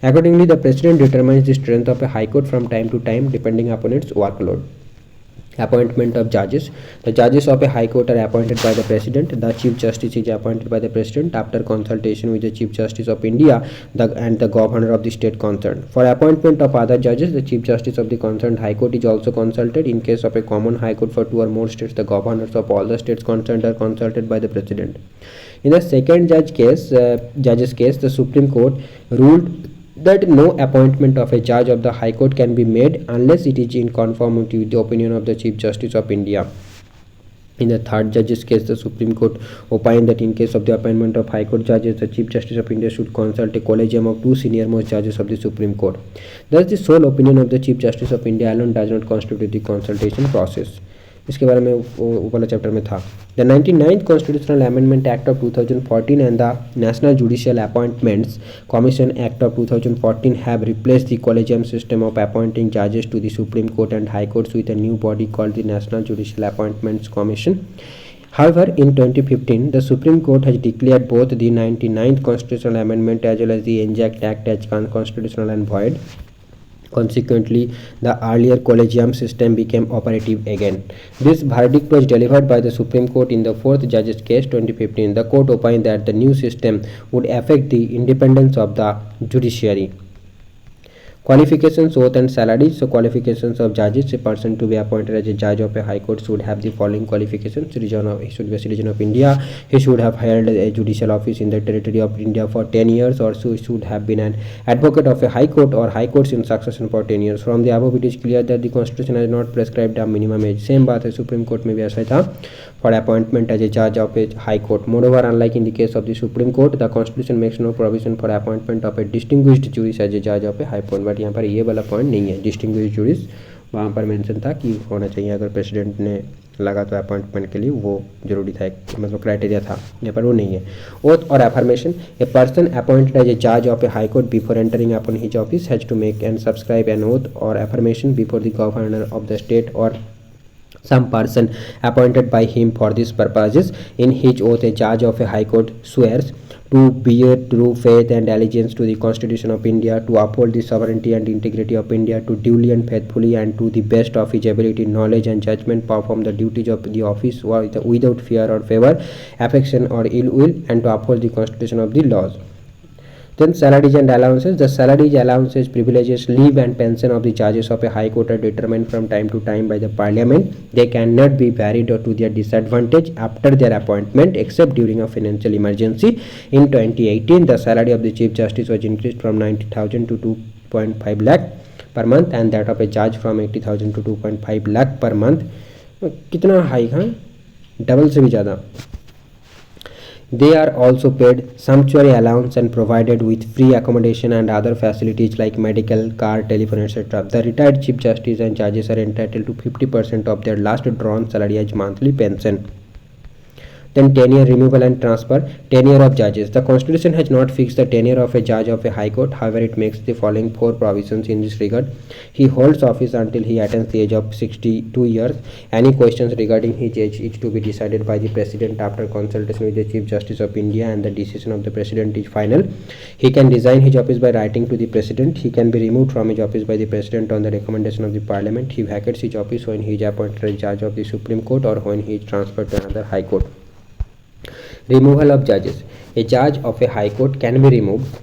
Accordingly, the president determines the strength of a high court from time to time depending upon its workload. Appointment of judges. The judges of a high court are appointed by the president. The chief justice is appointed by the president after consultation with the chief justice of India and the governor of the state concerned. For appointment of other judges, the chief justice of the concerned high court is also consulted. In case of a common high court for 2 or more states, the governors of all the states concerned are consulted by the president. In the second judge's case, the Supreme Court ruled that no appointment of a judge of the High Court can be made unless it is in conformity with the opinion of the Chief Justice of India. In the third judge's case, the Supreme Court opined that in case of the appointment of High Court judges, the Chief Justice of India should consult a collegium of 2 senior-most judges of the Supreme Court. Thus, the sole opinion of the Chief Justice of India alone does not constitute the consultation process. इसके बारे में ऊपर chapter में था। The 99th Constitutional Amendment Act of 2014 and the National Judicial Appointments Commission Act of 2014 have replaced the collegium system of appointing judges to the Supreme Court and High Courts with a new body called the National Judicial Appointments Commission. However, in 2015, the Supreme Court has declared both the 99th Constitutional Amendment as well as the Exact Act as unconstitutional and void. Consequently, the earlier collegium system became operative again. This verdict was delivered by the Supreme Court in the 4th Judge's case 2015. The court opined that the new system would affect the independence of the judiciary. Qualifications, oath and salaries. So qualifications of judges: a person to be appointed as a judge of a high court should have the following qualifications. He should be a citizen of India. He should have held a judicial office in the territory of India for 10 years, or so he should have been an advocate of a high court or high courts in succession for 10 years. From the above, it is clear that the constitution has not prescribed a minimum age. Same बात है, supreme court में भी ऐसा था for appointment as a judge of a high court. Moreover, unlike in the case of the Supreme Court, the constitution makes no provision for appointment of a distinguished jurist as a judge of a high court. But यहाँ पर ये वाला point नहीं है, distinguished jurist वहाँ पर mention था कि होना चाहिए, अगर प्रेसिडेंट ने लगा तो अपॉइंटमेंट के लिए वो जरूरी था, मतलब क्राइटेरिया था, यहाँ पर वो नहीं है। Oath or affirmation: a person appointed as a जज of a high court before entering upon his office has to make and subscribe an oath or affirmation before the governor of the state or some person appointed by him for these purposes. In his oath, a judge of a high court swears to bear true faith and allegiance to the Constitution of India, to uphold the sovereignty and integrity of India, to duly and faithfully and to the best of his ability, knowledge and judgment perform the duties of the office without fear or favor, affection or ill will, and to uphold the Constitution of the laws. Then salaries and allowances. The salaries, allowances, privileges, leave and pension of the judges of a high court are determined from time to time by the parliament. They cannot be varied or to their disadvantage after their appointment except during a financial emergency. In 2018, the salary of the Chief Justice was increased from 90,000 to 2.5 lakh per month and that of a judge from 80,000 to 2.5 lakh per month. कितना high, हाँ, double से भी ज़्यादा। They are also paid sumptuary allowance and provided with free accommodation and other facilities like medical, car, telephone, etc. The retired Chief Justice and judges are entitled to 50% of their last drawn salary as monthly pension. Then tenure, removal and transfer. Tenure of judges. The Constitution has not fixed the tenure of a judge of a High Court. However, it makes the following 4 provisions in this regard. He holds office until he attains the age of 62 years. Any questions regarding his age is to be decided by the President after consultation with the Chief Justice of India, and the decision of the President is final. He can resign his office by writing to the President. He can be removed from his office by the President on the recommendation of the Parliament. He vacates his office when he is appointed as judge of the Supreme Court or when he is transferred to another High Court. Removal of judges. A judge of a High Court can be removed.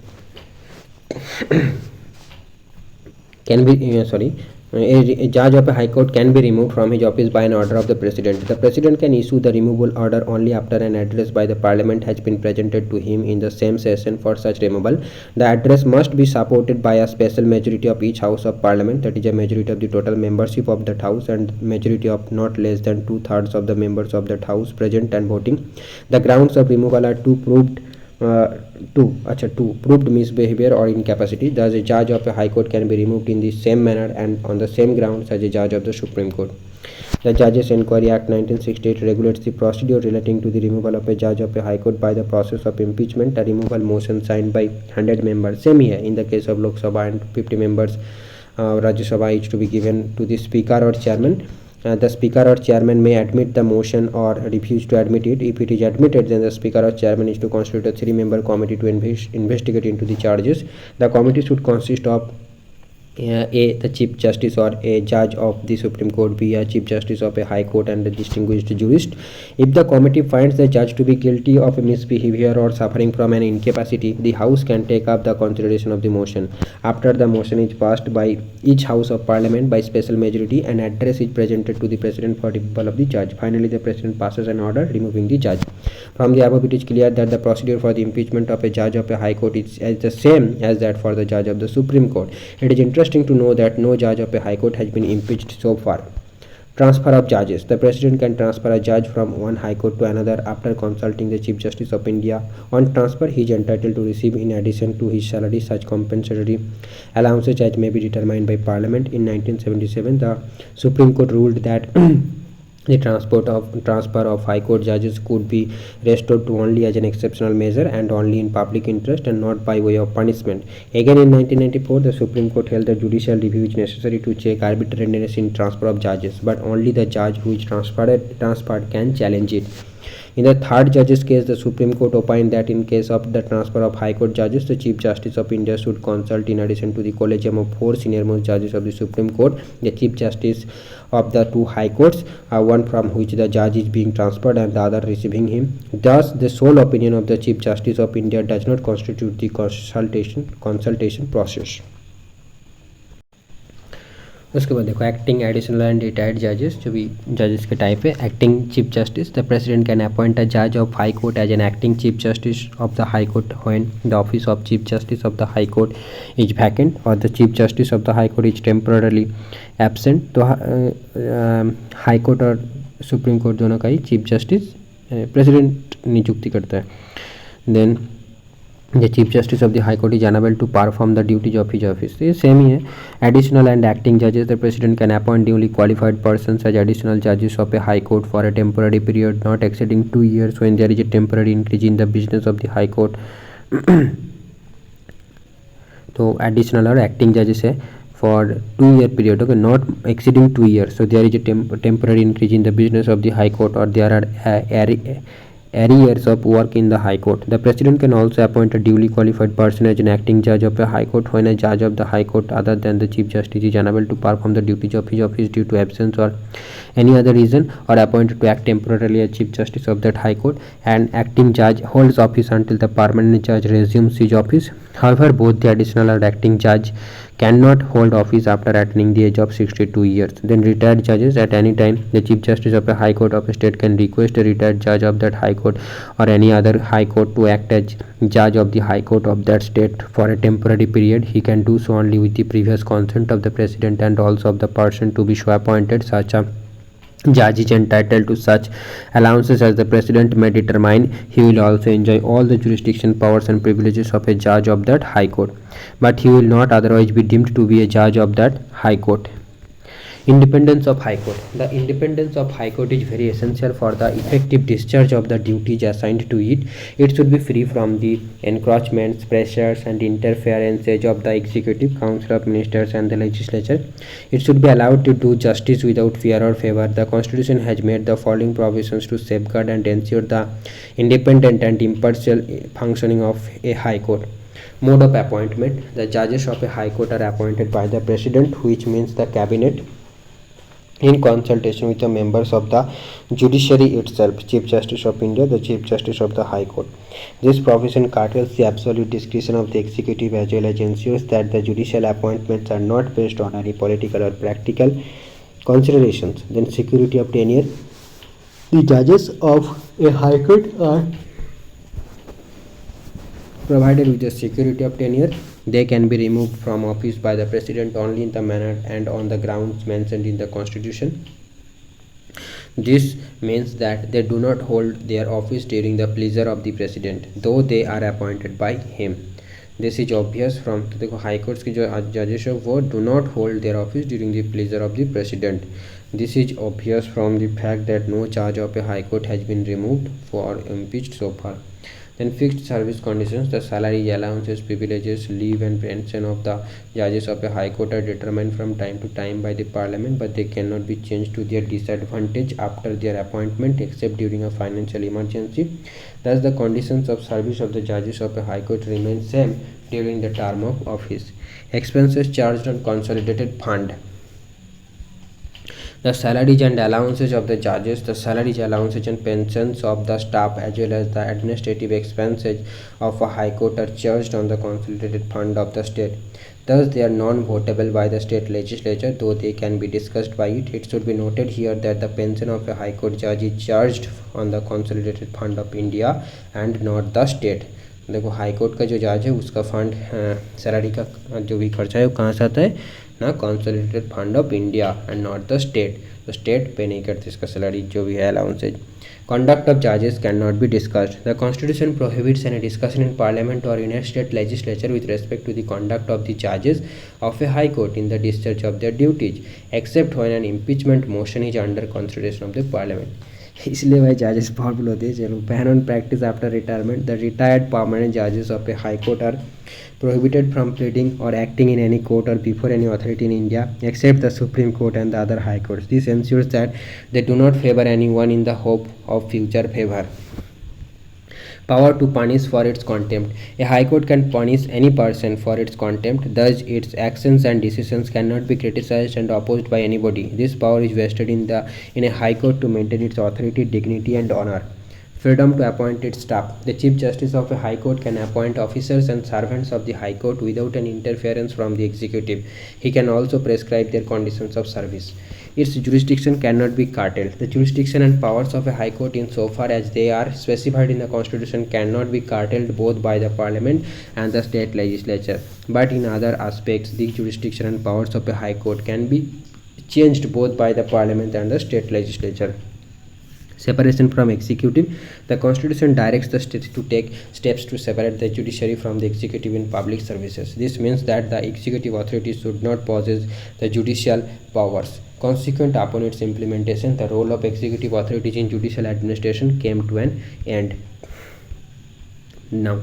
A judge of a High Court can be removed from his office by an order of the President. The President can issue the removal order only after an address by the Parliament has been presented to him in the same session for such removal. The address must be supported by a special majority of each House of Parliament, that is a majority of the total membership of that House and majority of not less than 2/3 of the members of that House present and voting. The grounds of removal are two proved misbehavior or incapacity. Thus, a judge of a High Court can be removed in the same manner and on the same grounds as a judge of the Supreme Court. The Judges Enquiry Act 1968 regulates the procedure relating to the removal of a judge of a High Court by the process of impeachment. A removal motion signed by 100 members. Same here, in the case of Lok Sabha and 50 members, Rajya Sabha is to be given to the Speaker or Chairman. The Speaker or Chairman may admit the motion or refuse to admit it. If it is admitted, then the Speaker or Chairman is to constitute a 3-member committee to investigate into the charges. The committee should consist of the Chief Justice or a judge of the Supreme Court, B, a Chief Justice of a High Court and a distinguished jurist. If the committee finds the judge to be guilty of misbehavior or suffering from an incapacity, the House can take up the consideration of the motion. After the motion is passed by each House of Parliament by special majority, an address is presented to the President for removal of the judge. Finally, the President passes an order removing the judge. From the above, it is clear that the procedure for the impeachment of a judge of a High Court is the same as that for the judge of the Supreme Court. It is interesting to know that no judge of a High Court has been impeached so far. Transfer of judges. The President can transfer a judge from one High Court to another after consulting the Chief Justice of India. On transfer, he is entitled to receive, in addition to his salary, such compensatory allowances as may be determined by Parliament. In 1977, the Supreme Court ruled that the transfer of High Court judges could be restored to only as an exceptional measure and only in public interest and not by way of punishment. Again, in 1994, the Supreme Court held that judicial review is necessary to check arbitrariness in transfer of judges, but only the judge who is transferred can challenge it. In the third judge's case, the Supreme Court opined that in case of the transfer of High Court judges, the Chief Justice of India should consult, in addition to the collegium of 4 senior-most judges of the Supreme Court, the Chief Justice of the 2 High Courts, one from which the judge is being transferred and the other receiving him. Thus, the sole opinion of the Chief Justice of India does not constitute the consultation process. उसके बाद देखो acting, additional and retired जजेस, जो भी जजेस के type है. Acting chief justice. The president can appoint a जज of high court as an acting chief justice of the high court when the office of chief justice of the high court is vacant or the chief justice of the high court is temporarily absent. तो high court और supreme court दोनों का ही chief justice president नियुक्ति करता है. Then the Chief Justice of the High Court is unable to perform the duties of his office. ये same ही है. Additional and acting judges. The President can appoint duly qualified persons as additional judges of a High Court for a temporary period not exceeding 2 years when there is a temporary increase in the business of the High Court. तो additional और acting judges है for 2-year period, okay, not exceeding 2 years. So there is a temporary increase in the business of the High Court or there are arrears of work in the High Court. The President can also appoint a duly qualified person as an acting judge of a High Court when a judge of the High Court other than the Chief Justice is unable to perform the duties of his office due to absence or any other reason, or appointed to act temporarily as Chief Justice of that High Court. An acting judge holds office until the permanent judge resumes his office. However, both the additional or acting judge cannot hold office after attaining the age of 62 years. Then retired judges. At any time, the Chief Justice of a High Court of a state can request a retired judge of that High Court or any other High Court to act as judge of the High Court of that state for a temporary period. He can do so only with the previous consent of the President and also of the person to be so appointed. Such a judge is entitled to such allowances as the president may determine. He will also enjoy all the jurisdiction powers and privileges of a judge of that high court, but he will not otherwise be deemed to be a judge of that high court. Independence of High Court. The independence of High Court is very essential for the effective discharge of the duties assigned to it. It should be free from the encroachments, pressures, and interferences of the Executive, Council of Ministers, and the Legislature. It should be allowed to do justice without fear or favor. The Constitution has made the following provisions to safeguard and ensure the independent and impartial functioning of a High Court. Mode of appointment. The judges of a High Court are appointed by the President, which means the Cabinet, in consultation with the members of the judiciary itself, Chief Justice of India, the Chief Justice of the High Court. This provision curtails the absolute discretion of the executive as well as ensures that the judicial appointments are not based on any political or practical considerations. Then security of tenure. The judges of a High Court are provided with the security of tenure. They can be removed from office by the President only in the manner and on the grounds mentioned in the Constitution. This means that they do not hold their office during the pleasure of the President, though they are appointed by him. This is obvious from the High Courts के जो judges of वो do not hold their office during the pleasure of the President. This is obvious from the fact that no charge of a High Court has been removed or impeached so far. Then fixed service conditions. The salary, allowances, privileges, leave and pension of the judges of a High Court are determined from time to time by the Parliament, but they cannot be changed to their disadvantage after their appointment except during a financial emergency. Thus the conditions of service of the judges of a High Court remain same during the term of office. Expenses charged on consolidated fund. The salaries and allowances of the judges, the salaries, allowances and pensions of the staff as well as the administrative expenses of a High Court are charged on the consolidated fund of the state. Thus they are non-votable by the state legislature, though they can be discussed by it. It should be noted here that the pension of a High Court judge is charged on the consolidated fund of India and not the state. देखो high court का जो जज है उसका fund salary का जो भी खर्चा है वो कहाँ से आता है ना consolidated fund of India and not the state. तो स्टेट पे नहीं करते इसका सैलरी जो भी है allowances. Conduct of judges cannot be discussed. The Constitution prohibits any discussion in Parliament or in a state legislature with respect to the conduct of the judges of a High Court in the discharge of their duties, except when an impeachment motion is under consideration of the Parliament. इसलिए भाई जजेस powerful होते हैं. चलो ban on practice after retirement. The retired permanent जजेस of a high court are prohibited from pleading or acting in any court or before any authority in India except the Supreme Court and the other high courts. This ensures that they do not favor anyone in the hope of future favor. Power to punish for its contempt. A high court can punish any person for its contempt. Thus its actions and decisions cannot be criticized and opposed by anybody. This power is vested in a high court to maintain its authority, dignity and honor. Freedom to appoint its staff. The Chief Justice of a High Court can appoint officers and servants of the High Court without any interference from the executive. He can also prescribe their conditions of service. Its jurisdiction cannot be curtailed. The jurisdiction and powers of a High Court insofar as they are specified in the Constitution cannot be curtailed both by the Parliament and the state legislature. But in other aspects, the jurisdiction and powers of a High Court can be changed both by the Parliament and the state legislature. Separation from executive. The Constitution directs the states to take steps to separate the judiciary from the executive in public services. This means that the executive authority should not possess the judicial powers. Consequent upon its implementation, the role of executive authorities in judicial administration came to an end. Now,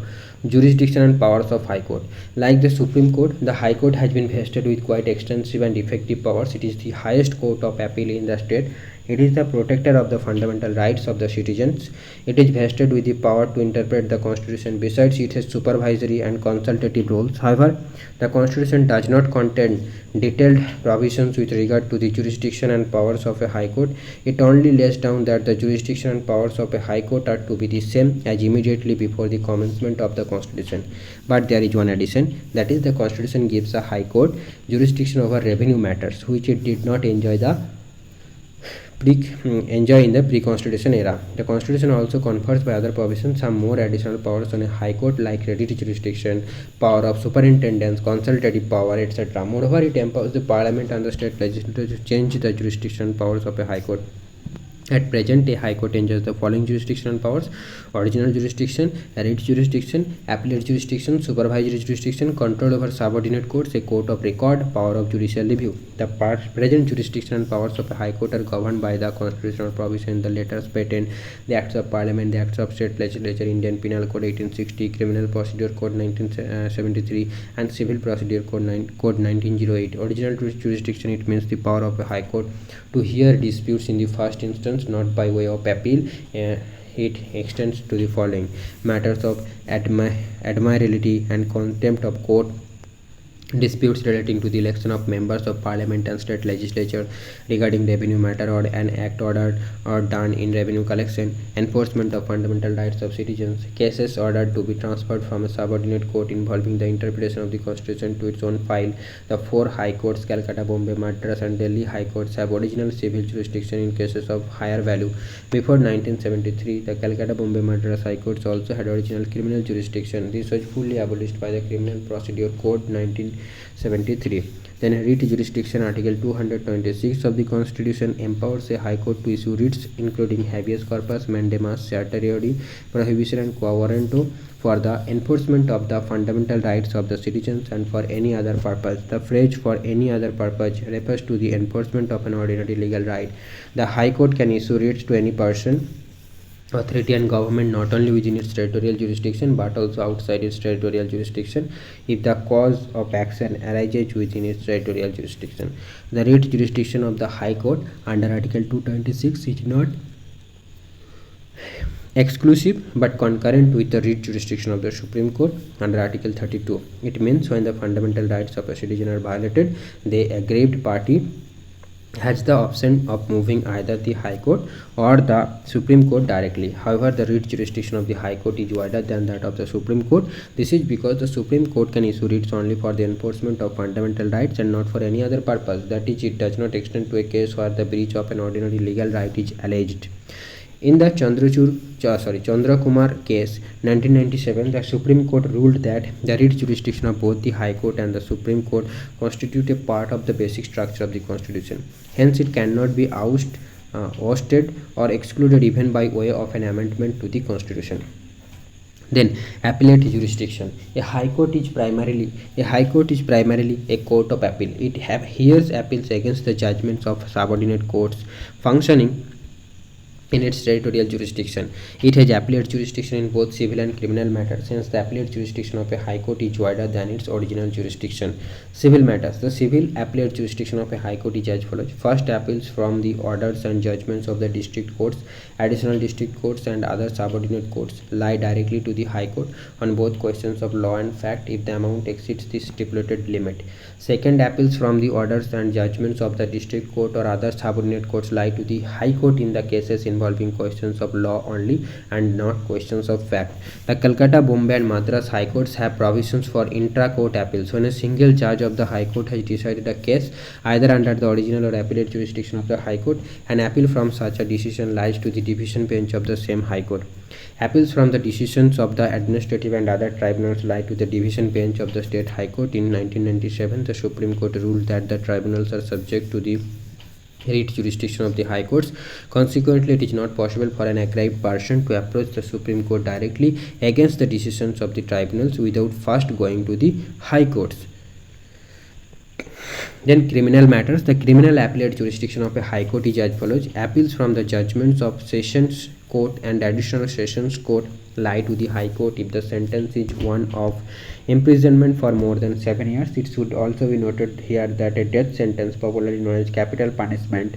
jurisdiction and powers of High Court. Like the Supreme Court, the High Court has been vested with quite extensive and effective powers. It is the highest court of appeal in the state. It is the protector of the fundamental rights of the citizens. It is vested with the power to interpret the Constitution. Besides, it has supervisory and consultative roles. However, the Constitution does not contain detailed provisions with regard to the jurisdiction and powers of a High Court. It only lays down that the jurisdiction and powers of a High Court are to be the same as immediately before the commencement of the Constitution. But there is one addition, that is the Constitution gives a High Court jurisdiction over revenue matters, which it did not enjoy in the pre-constitution era. The Constitution also confers by other provisions some more additional powers on a High Court like credit jurisdiction, power of superintendence, consultative power, etc. Moreover, it empowers the Parliament and the state legislature to change the jurisdiction powers of a High Court. At present, a High Court enjoys the following jurisdictional powers: original jurisdiction, writ jurisdiction, appellate jurisdiction, supervisory jurisdiction, control over subordinate courts, a court of record, power of judicial review. The present jurisdictional powers of a High Court are governed by the constitutional provision, the letters patent, the Acts of Parliament, the Acts of State Legislature, Indian Penal Code 1860, Criminal Procedure Code 1973, and Civil Procedure Code 1908. Original jurisdiction, it means the power of a High Court to hear disputes in the first instance, not by way of appeal. It extends to the following: matters of admiralty and contempt of court, disputes relating to the election of members of parliament and state legislature, regarding revenue matter or an act ordered or done in revenue collection, enforcement of fundamental rights of citizens, cases ordered to be transferred from a subordinate court involving the interpretation of the constitution to its own file. The four high courts, Calcutta, Bombay, Madras and Delhi high courts, have original civil jurisdiction in cases of higher value. Before 1973, the Calcutta, Bombay, Madras high courts also had original criminal jurisdiction. This was fully abolished by the Criminal Procedure Code 1973. Then writ jurisdiction. Article 226 of the Constitution empowers a High Court to issue writs including habeas corpus, mandamus, certiorari, prohibition and quo warranto for the enforcement of the fundamental rights of the citizens and for any other purpose. The phrase "for any other purpose" refers to the enforcement of an ordinary legal right. The High Court can issue writs to any person, authority and government not only within its territorial jurisdiction but also outside its territorial jurisdiction if the cause of action arises within its territorial jurisdiction. The writ jurisdiction of the High Court under Article 226 is not exclusive but concurrent with the writ jurisdiction of the Supreme Court under Article 32. It means when the fundamental rights of a citizen are violated, the aggrieved party has the option of moving either the High Court or the Supreme Court directly. However, the writ jurisdiction of the High Court is wider than that of the Supreme Court. This is because the Supreme Court can issue writs only for the enforcement of fundamental rights and not for any other purpose. That is, it does not extend to a case where the breach of an ordinary legal right is alleged. In the Chandra Kumar case 1997, the Supreme Court ruled that the writ jurisdiction of both the High Court and the Supreme Court constitute a part of the basic structure of the Constitution. Hence, it cannot be ousted or excluded even by way of an amendment to the Constitution. Then, appellate jurisdiction. A High Court is primarily a court of appeal. It hears appeals against the judgments of subordinate courts functioning in its territorial jurisdiction. It has appellate jurisdiction in both civil and criminal matters. Hence, the appellate jurisdiction of a High Court is wider than its original jurisdiction. Civil matters. The civil appellate jurisdiction of a High Court is as follows: first, appeals from the orders and judgments of the district courts, additional district courts and other subordinate courts lie directly to the High Court on both questions of law and fact if the amount exceeds the stipulated limit. Second, appeals from the orders and judgments of the district court or other subordinate courts lie to the High Court in the cases involving questions of law only and not questions of fact. The Calcutta, Bombay and Madras High Courts have provisions for intra-court appeals. When a single judge of the High Court has decided a case either under the original or appellate jurisdiction of the High Court, an appeal from such a decision lies to the division bench of the same High Court. Appeals from the decisions of the administrative and other tribunals lie to the division bench of the state High Court. In 1997, the Supreme Court ruled that the tribunals are subject to the writ jurisdiction of the High Courts. Consequently, it is not possible for an aggrieved person to approach the Supreme Court directly against the decisions of the tribunals without first going to the High Courts. Then, criminal matters. The criminal appellate jurisdiction of a High Court is as follows: appeals from the judgments of Sessions Court and Additional Sessions Court lie to the High Court if the sentence is one of imprisonment for more than 7 years. It should also be noted here that a death sentence, popularly known as capital punishment,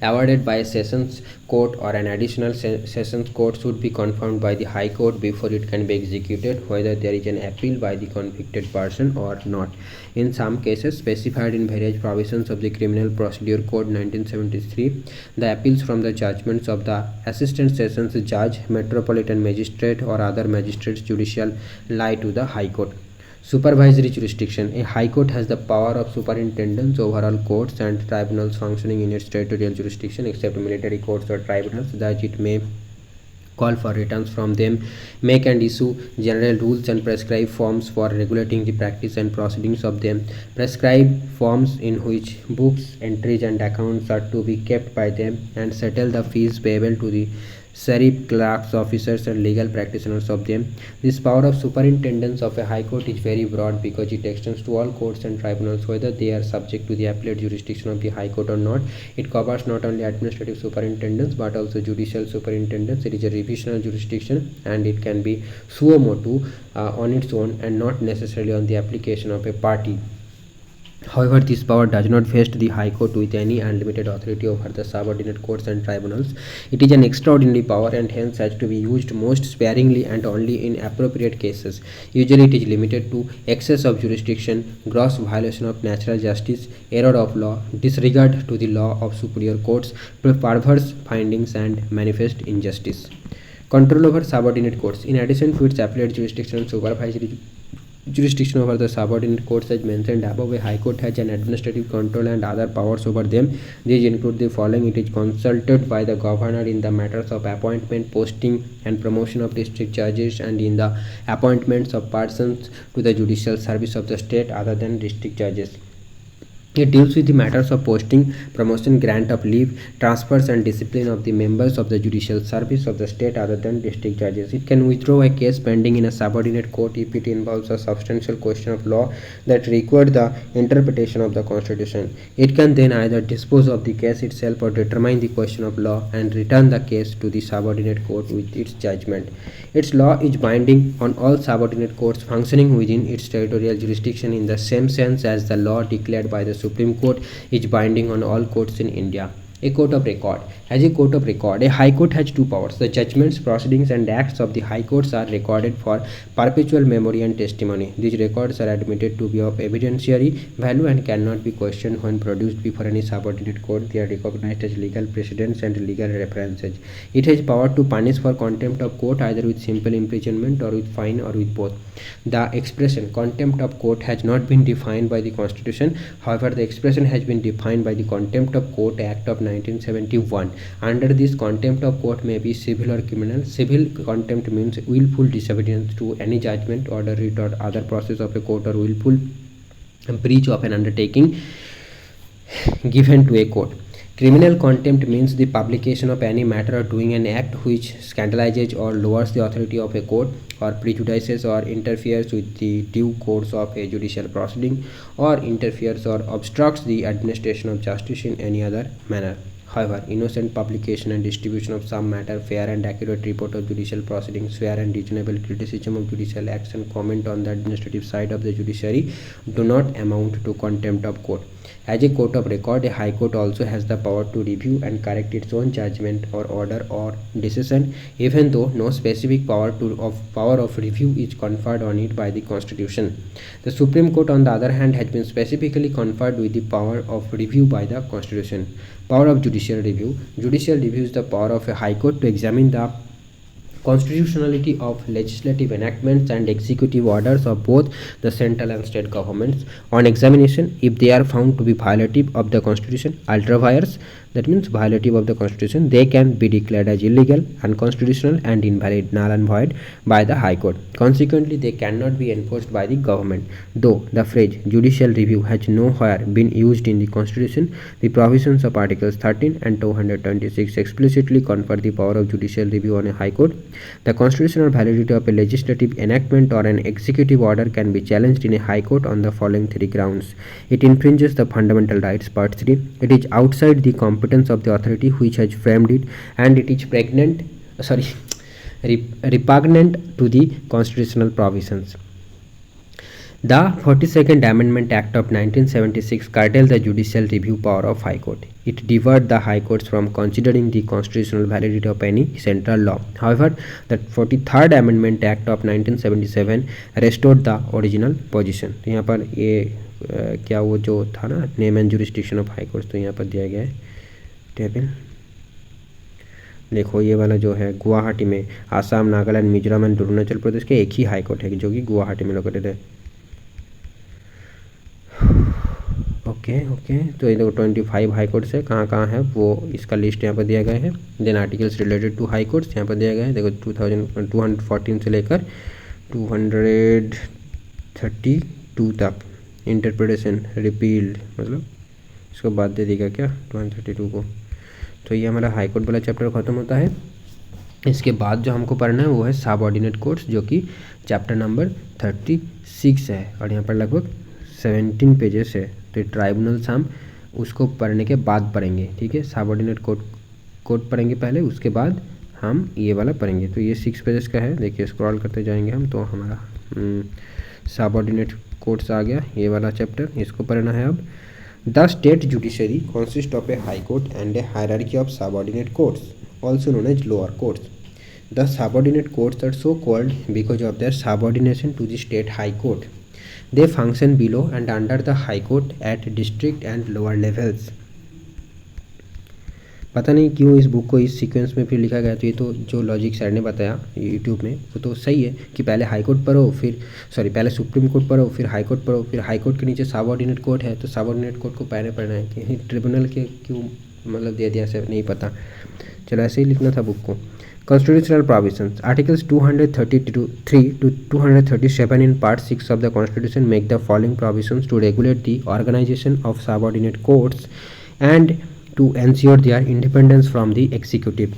awarded by a Sessions Court or an additional Sessions Court should be confirmed by the High Court before it can be executed, whether there is an appeal by the convicted person or not. In some cases specified in various provisions of the Criminal Procedure Code 1973, the appeals from the judgments of the Assistant Sessions Judge, Metropolitan Magistrate or other magistrates judicial lie to the High Court. Supervisory jurisdiction. A High Court has the power of superintendence over all courts and tribunals functioning in its territorial jurisdiction except military courts or tribunals, that it may call for returns from them, make and issue general rules and prescribe forms for regulating the practice and proceedings of them, prescribe forms in which books, entries and accounts are to be kept by them, and settle the fees payable to the sheriff, clerks, officers and legal practitioners of them. This power of superintendence of a high court is very broad because it extends to all courts and tribunals whether they are subject to the appellate jurisdiction of the high court or not. It covers not only administrative superintendence but also judicial superintendence. It is a revisional jurisdiction and it can be suo motu on its own and not necessarily on the application of a party. However, this power does not vest the High Court with any unlimited authority over the subordinate courts and tribunals. It is an extraordinary power and hence has to be used most sparingly and only in appropriate cases. Usually it is limited to excess of jurisdiction, gross violation of natural justice, error of law, disregard to the law of superior courts, perverse findings and manifest injustice. Control over subordinate courts. In addition to its appellate jurisdiction and supervisory jurisdiction over the subordinate courts as mentioned above, a high court has an administrative control and other powers over them. These include the following: it is consulted by the governor in the matters of appointment, posting and promotion of district judges and in the appointments of persons to the judicial service of the state other than district judges. It deals with the matters of posting, promotion, grant of leave, transfers and discipline of the members of the judicial service of the state other than district judges. It can withdraw a case pending in a subordinate court if it involves a substantial question of law that required the interpretation of the Constitution. It can then either dispose of the case itself or determine the question of law and return the case to the subordinate court with its judgment. Its law is binding on all subordinate courts functioning within its territorial jurisdiction in the same sense as the law declared by the Supreme Court is binding on all courts in India. A court of record. As a court of record, a high court has two powers. The judgments, proceedings and acts of the high courts are recorded for perpetual memory and testimony. These records are admitted to be of evidentiary value and cannot be questioned when produced before any subordinate court. They are recognized as legal precedents and legal references. It has power to punish for contempt of court either with simple imprisonment or with fine or with both. The expression contempt of court has not been defined by the Constitution. However, the expression has been defined by the Contempt of Court Act of 1971. Under this, contempt of court may be civil or criminal. Civil contempt means willful disobedience to any judgment, order, writ or other process of a court or willful breach of an undertaking given to a court. Criminal contempt means the publication of any matter or doing an act which scandalizes or lowers the authority of a court or prejudices or interferes with the due course of a judicial proceeding or interferes or obstructs the administration of justice in any other manner. However, innocent publication and distribution of some matter, fair and accurate report of judicial proceedings, fair and reasonable criticism of judicial acts and comment on the administrative side of the judiciary do not amount to contempt of court. As a court of record, a high court also has the power to review and correct its own judgment or order or decision, even though no specific power of review is conferred on it by the Constitution. The Supreme Court, on the other hand, has been specifically conferred with the power of review by the Constitution. Power of judicial review. Judicial review is the power of a high court to examine the constitutionality of legislative enactments and executive orders of both the central and state governments. On examination, if they are found to be violative of the Constitution, ultra vires, that means violative of the Constitution, they can be declared as illegal, unconstitutional and invalid, null and void by the High Court. Consequently, they cannot be enforced by the government. Though the phrase judicial review has nowhere been used in the Constitution, the provisions of Articles 13 and 226 explicitly confer the power of judicial review on a High Court. The constitutional validity of a legislative enactment or an executive order can be challenged in a High Court on the following three grounds. It infringes the fundamental rights, part 3. It is outside the competence of the authority which has framed it, and it is repugnant to the constitutional provisions. The 42nd Amendment Act of 1976 curtailed the judicial review power of High Court. It debarred the High Courts from considering the constitutional validity of any central law. However, the 43rd Amendment Act of 1977 restored the original position. तो यहाँ पर ये क्या वो जो था ना name and jurisdiction of high courts, तो यहाँ पर दिया गया है टेबल। देखो ये वाला जो है गुवाहाटी में, आसाम, नागालैंड, मिजोरम एंड अरुणाचल प्रदेश के एक ही हाई कोर्ट है जो कि गुवाहाटी में लोकेटेड है। ओके, ओके तो ये देखो 25 हाई कोर्ट्स है, कहाँ कहाँ है वो इसका लिस्ट यहाँ पर दिया गया है। Then articles related to High Courts यहाँ पर दिया गया है, देखो 2214 से लेकर 232 तक। इंटरप्रिटेशन रिपील्ड मतलब इसको बाद दे देगा क्या 232 को। तो ये हमारा हाई कोर्ट वाला चैप्टर ख़त्म होता है। इसके बाद जो हमको पढ़ना है वो है सबऑर्डिनेट कोर्ट्स, जो कि चैप्टर नंबर 36 है और यहाँ पर लगभग 17 पेजेस है। तो ट्राइब्यूनल्स हम उसको पढ़ने के बाद पढ़ेंगे, ठीक है। सबऑर्डिनेट कोर्ट पढ़ेंगे पहले, उसके बाद हम ये वाला पढ़ेंगे। तो ये 6 पेजेस का है, देखिए स्क्रॉल करते जाएंगे हम तो हमारा सबऑर्डिनेट कोर्ट्स आ गया, ये वाला चैप्टर, इसको पढ़ना है अब। The state judiciary consist of a high court and A hierarchy of subordinate courts also known as lower courts. The subordinate courts are so called because of their subordination to the state high court. They function below and under the high court at district and lower levels. पता नहीं क्यों इस book को इस sequence में फिर लिखा गया, तो ये तो जो लॉजिक सर ने बताया यूट्यूब में वो तो सही है कि पहले हाई कोर्ट पढ़ो, फिर पहले सुप्रीम कोर्ट पढ़ो, फिर हाई कोर्ट पढ़ो, फिर हाई कोर्ट के नीचे सबऑर्डिनेट कोर्ट है, तो सबऑर्डिनेट कोर्ट को पहले पढ़ना है। कि ट्रिब्यूनल के क्यों मतलब दे दिया सर, नहीं पता, चलो ऐसे ही लिखना था बुक को। Constitutional provisions articles 233 to 237 in part 6 of the constitution make the following provisions to regulate the organization of subordinate courts and to ensure their independence from the executive.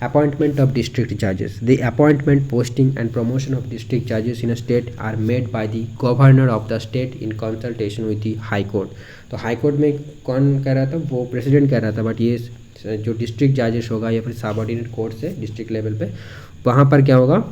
Appointment of district judges. The appointment, posting and promotion of district judges in a state are made by the governor of the state in consultation with the high court. तो high court में कौन कह रहा था, वो president कह रहा था, बट ये जो डिस्ट्रिक्ट जजेस होगा या फिर सबऑर्डिनेट कोर्ट से डिस्ट्रिक्ट लेवल पे, वहाँ पर क्या होगा,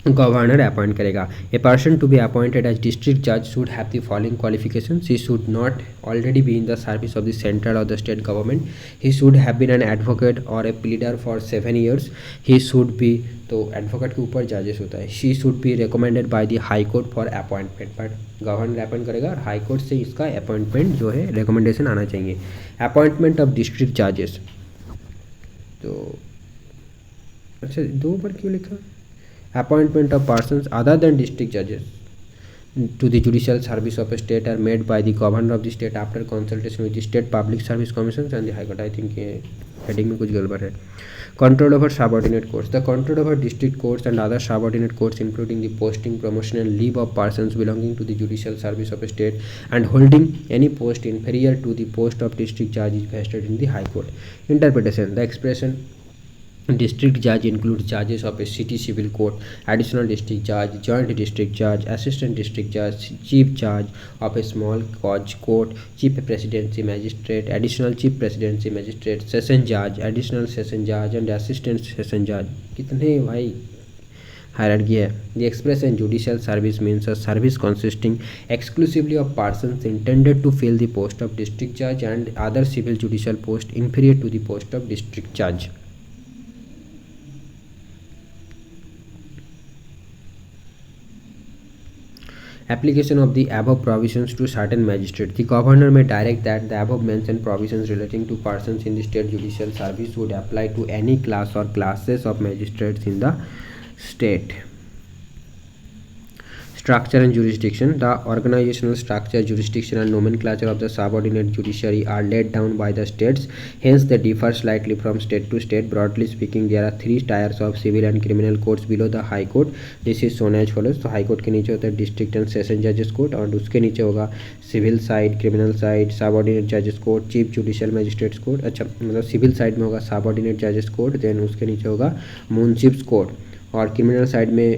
गवर्नर अपॉइंट करेगा। A person to be appointed as district जज should have the following qualifications. He should not already be in the service of the central or the state government. He should have been an advocate or a pleader for 7 years। He should be, तो advocate के ऊपर जजेस होता है। She should B recommended by the high Court for appointment, but governor appoint करेगा और high court से इसका अपॉइंटमेंट जो है रिकमेंडेशन आना चाहिए। अपॉइंटमेंट ऑफ डिस्ट्रिक्ट जजेस, तो अच्छा 2 बार क्यों लिखा। Appointment of persons other than district जजेस to the judicial service of a state are made by the governor of the state after consultation with the state public service commissions and the high court. I think ये heading में कुछ गड़बड़ है। Control over subordinate courts. The control over district courts and other subordinate courts, including the posting, promotion, and leave of persons belonging to the judicial service of a state and holding any post inferior to the post of district judge, is vested in the high court. Interpretation. The expression district judge includes judges of a city civil court, additional district judge, joint district judge, assistant district judge, chief judge of a small cause court, chief presidency magistrate, additional chief presidency magistrate, session judge, additional session judge, and assistant session judge. कितने भाई hierarchy है। The expression judicial service means a service consisting exclusively of persons intended to fill the post of district judge and other civil judicial post inferior to the post of district judge. Application of the above provisions to certain magistrates. The governor may direct that the above mentioned provisions relating to persons in the state judicial service would apply to any class or classes of magistrates in the state. Structure and jurisdiction. The organizational structure, jurisdiction, and nomenclature of the subordinate judiciary are laid down by the states. Hence, they differ slightly from state to state. Broadly speaking, there are 3 tiers of civil and criminal courts below the high court. This is shown as follows. तो high court के नीचे होता है district and session जजेस court, और उसके नीचे होगा civil side, criminal side, subordinate जजेस court, chief judicial magistrates court. अच्छा मतलब सिविल साइड में होगा सबऑर्डिनेट जजेस कोर्ट, देन उसके नीचे होगा मुंसिफ्स कोर्ट, और क्रिमिनल साइड में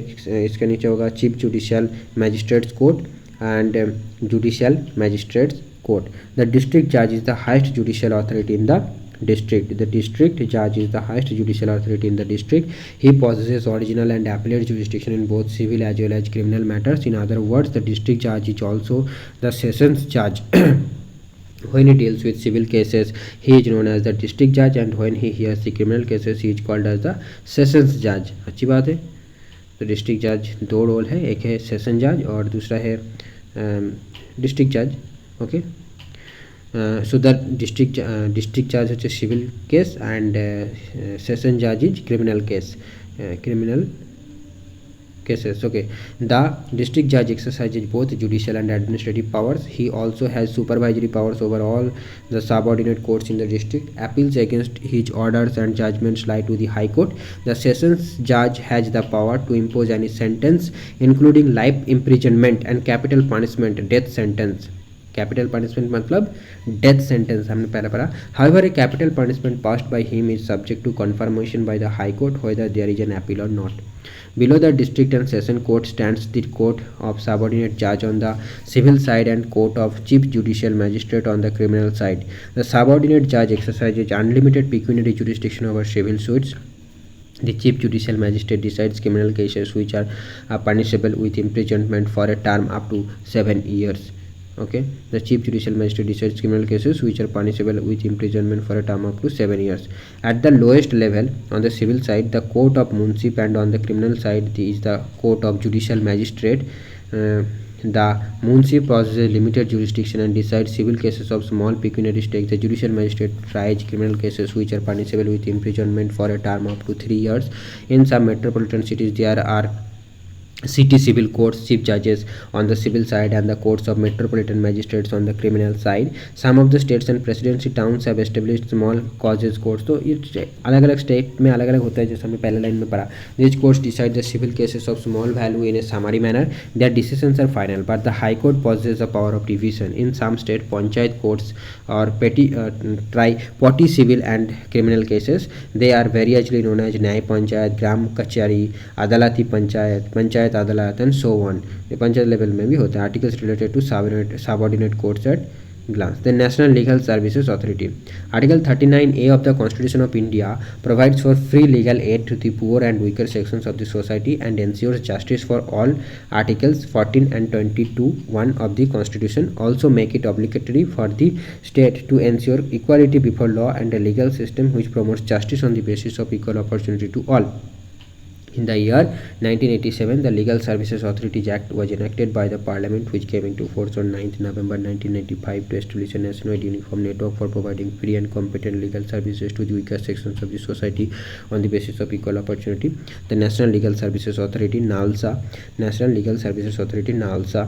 इसके नीचे होगा chief judicial magistrates court and judicial magistrates court. The district जज is the highest judicial authority in the district. The district judge is the highest judicial authority in the district. He possesses original and appellate jurisdiction in both civil as well as criminal matters. In other words, the district judge is also the sessions judge. When he deals with civil cases, he is known as the district judge, and when he hears the criminal cases, he is called as the sessions judge. अच्छी बात है। तो district जज 2 role है, एक है session जज और दूसरा है डिस्ट्रिक्ट जज। ओके, सो द डिस्ट्रिक्ट जज হচ্ছে সিভিল কেস অ্যান্ড সেশন জাজ is criminal case, criminal cases. Okay, the district judge exercises both judicial and administrative powers. He also has supervisory powers over all the subordinate courts in the district. Appeals against his orders and judgments lie to the High Court. The sessions judge has the power to impose any sentence, including life imprisonment and capital punishment, death sentence. Capital punishment मतलब death sentence हमने पहले पढ़ा. However a capital punishment passed by him is subject to confirmation by the high Court whether there is an appeal or not. Below the district and session court stands the court of subordinate judge on the civil side and court of chief judicial magistrate on the criminal side. The subordinate judge exercises unlimited pecuniary jurisdiction over civil suits. The chief judicial magistrate decides criminal cases which are punishable with imprisonment for a term up to 7 years. Okay, the chief judicial magistrate decides criminal cases which are punishable with imprisonment for a term up to 7 years. At the lowest level, on the civil side, the court of municip, and on the criminal side is the court of judicial magistrate. The municip possesses limited jurisdiction and decides civil cases of small pecuniary stake. The judicial magistrate tries criminal cases which are punishable with imprisonment for a term up to 3 years. In some metropolitan cities, there are city civil courts, chief judges on the civil side, and the courts of metropolitan magistrates on the criminal side. Some of the states and presidency towns have established small causes courts. तो ये अलग अलग state में अलग अलग होता है, जैसे हमने पहले लाइन में पढ़ा. These courts decide the civil cases of small value in a summary manner. Their decisions are final, but the High Court possesses the power of revision. In some states, panchayat courts or try petty civil and criminal cases. They are variously known as न्याय पंचायत, ग्राम कचहरी, अदालती पंचायत, पंचायत अदालत and so on. ये panchayat level में भी होता है. Articles related to subordinate courts at glance. The National Legal Services Authority. Article 39A of the Constitution of India provides for free legal aid to the poor and weaker sections of the society and ensures justice for all. Articles 14 and 22(1) of the Constitution also make it obligatory for the state to ensure equality before law and a legal system which promotes justice on the basis of equal opportunity to all. In the year 1987, the Legal Services Authority Act was enacted by the Parliament, which came into force on 9th November 1995 to establish a nationwide uniform network for providing free and competent legal services to the weaker sections of the society on the basis of equal opportunity. The National Legal Services Authority (NALSA), National Legal Services Authority (NALSA),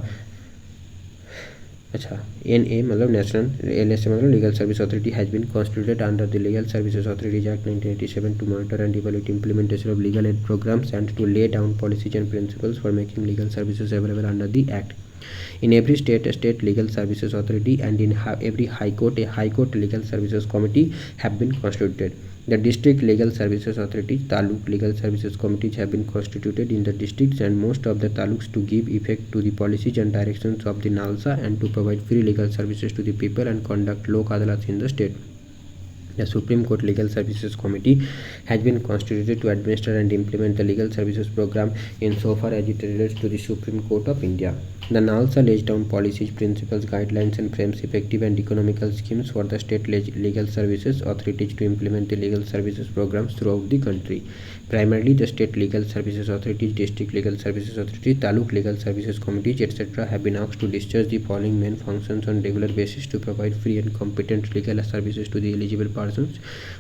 अच्छा NA मतलब national, LSA मतलब legal service authority has been constituted under the Legal Services Authorities Act 1987 to monitor and evaluate implementation of legal aid programs and to lay down policies and principles for making legal services available under the act. In every state, a state legal services authority, and in every high court, a high court legal services committee have been constituted. The district legal services authorities, taluk legal services committees have been constituted in the districts and most of the taluks to give effect to the policies and directions of the NALSA and to provide free legal services to the people and conduct lok adalats in the state. The Supreme Court Legal Services Committee has been constituted to administer and implement the legal services program insofar as it relates to the Supreme Court of India. The NALSA lays down policies, principles, guidelines and frames effective and economical schemes for the state legal services authorities to implement the legal services programs throughout the country. Primarily, the state legal services authorities, district legal services authorities, taluk legal services committees, etc. have been asked to discharge the following main functions on regular basis: to provide free and competent legal services to the eligible persons,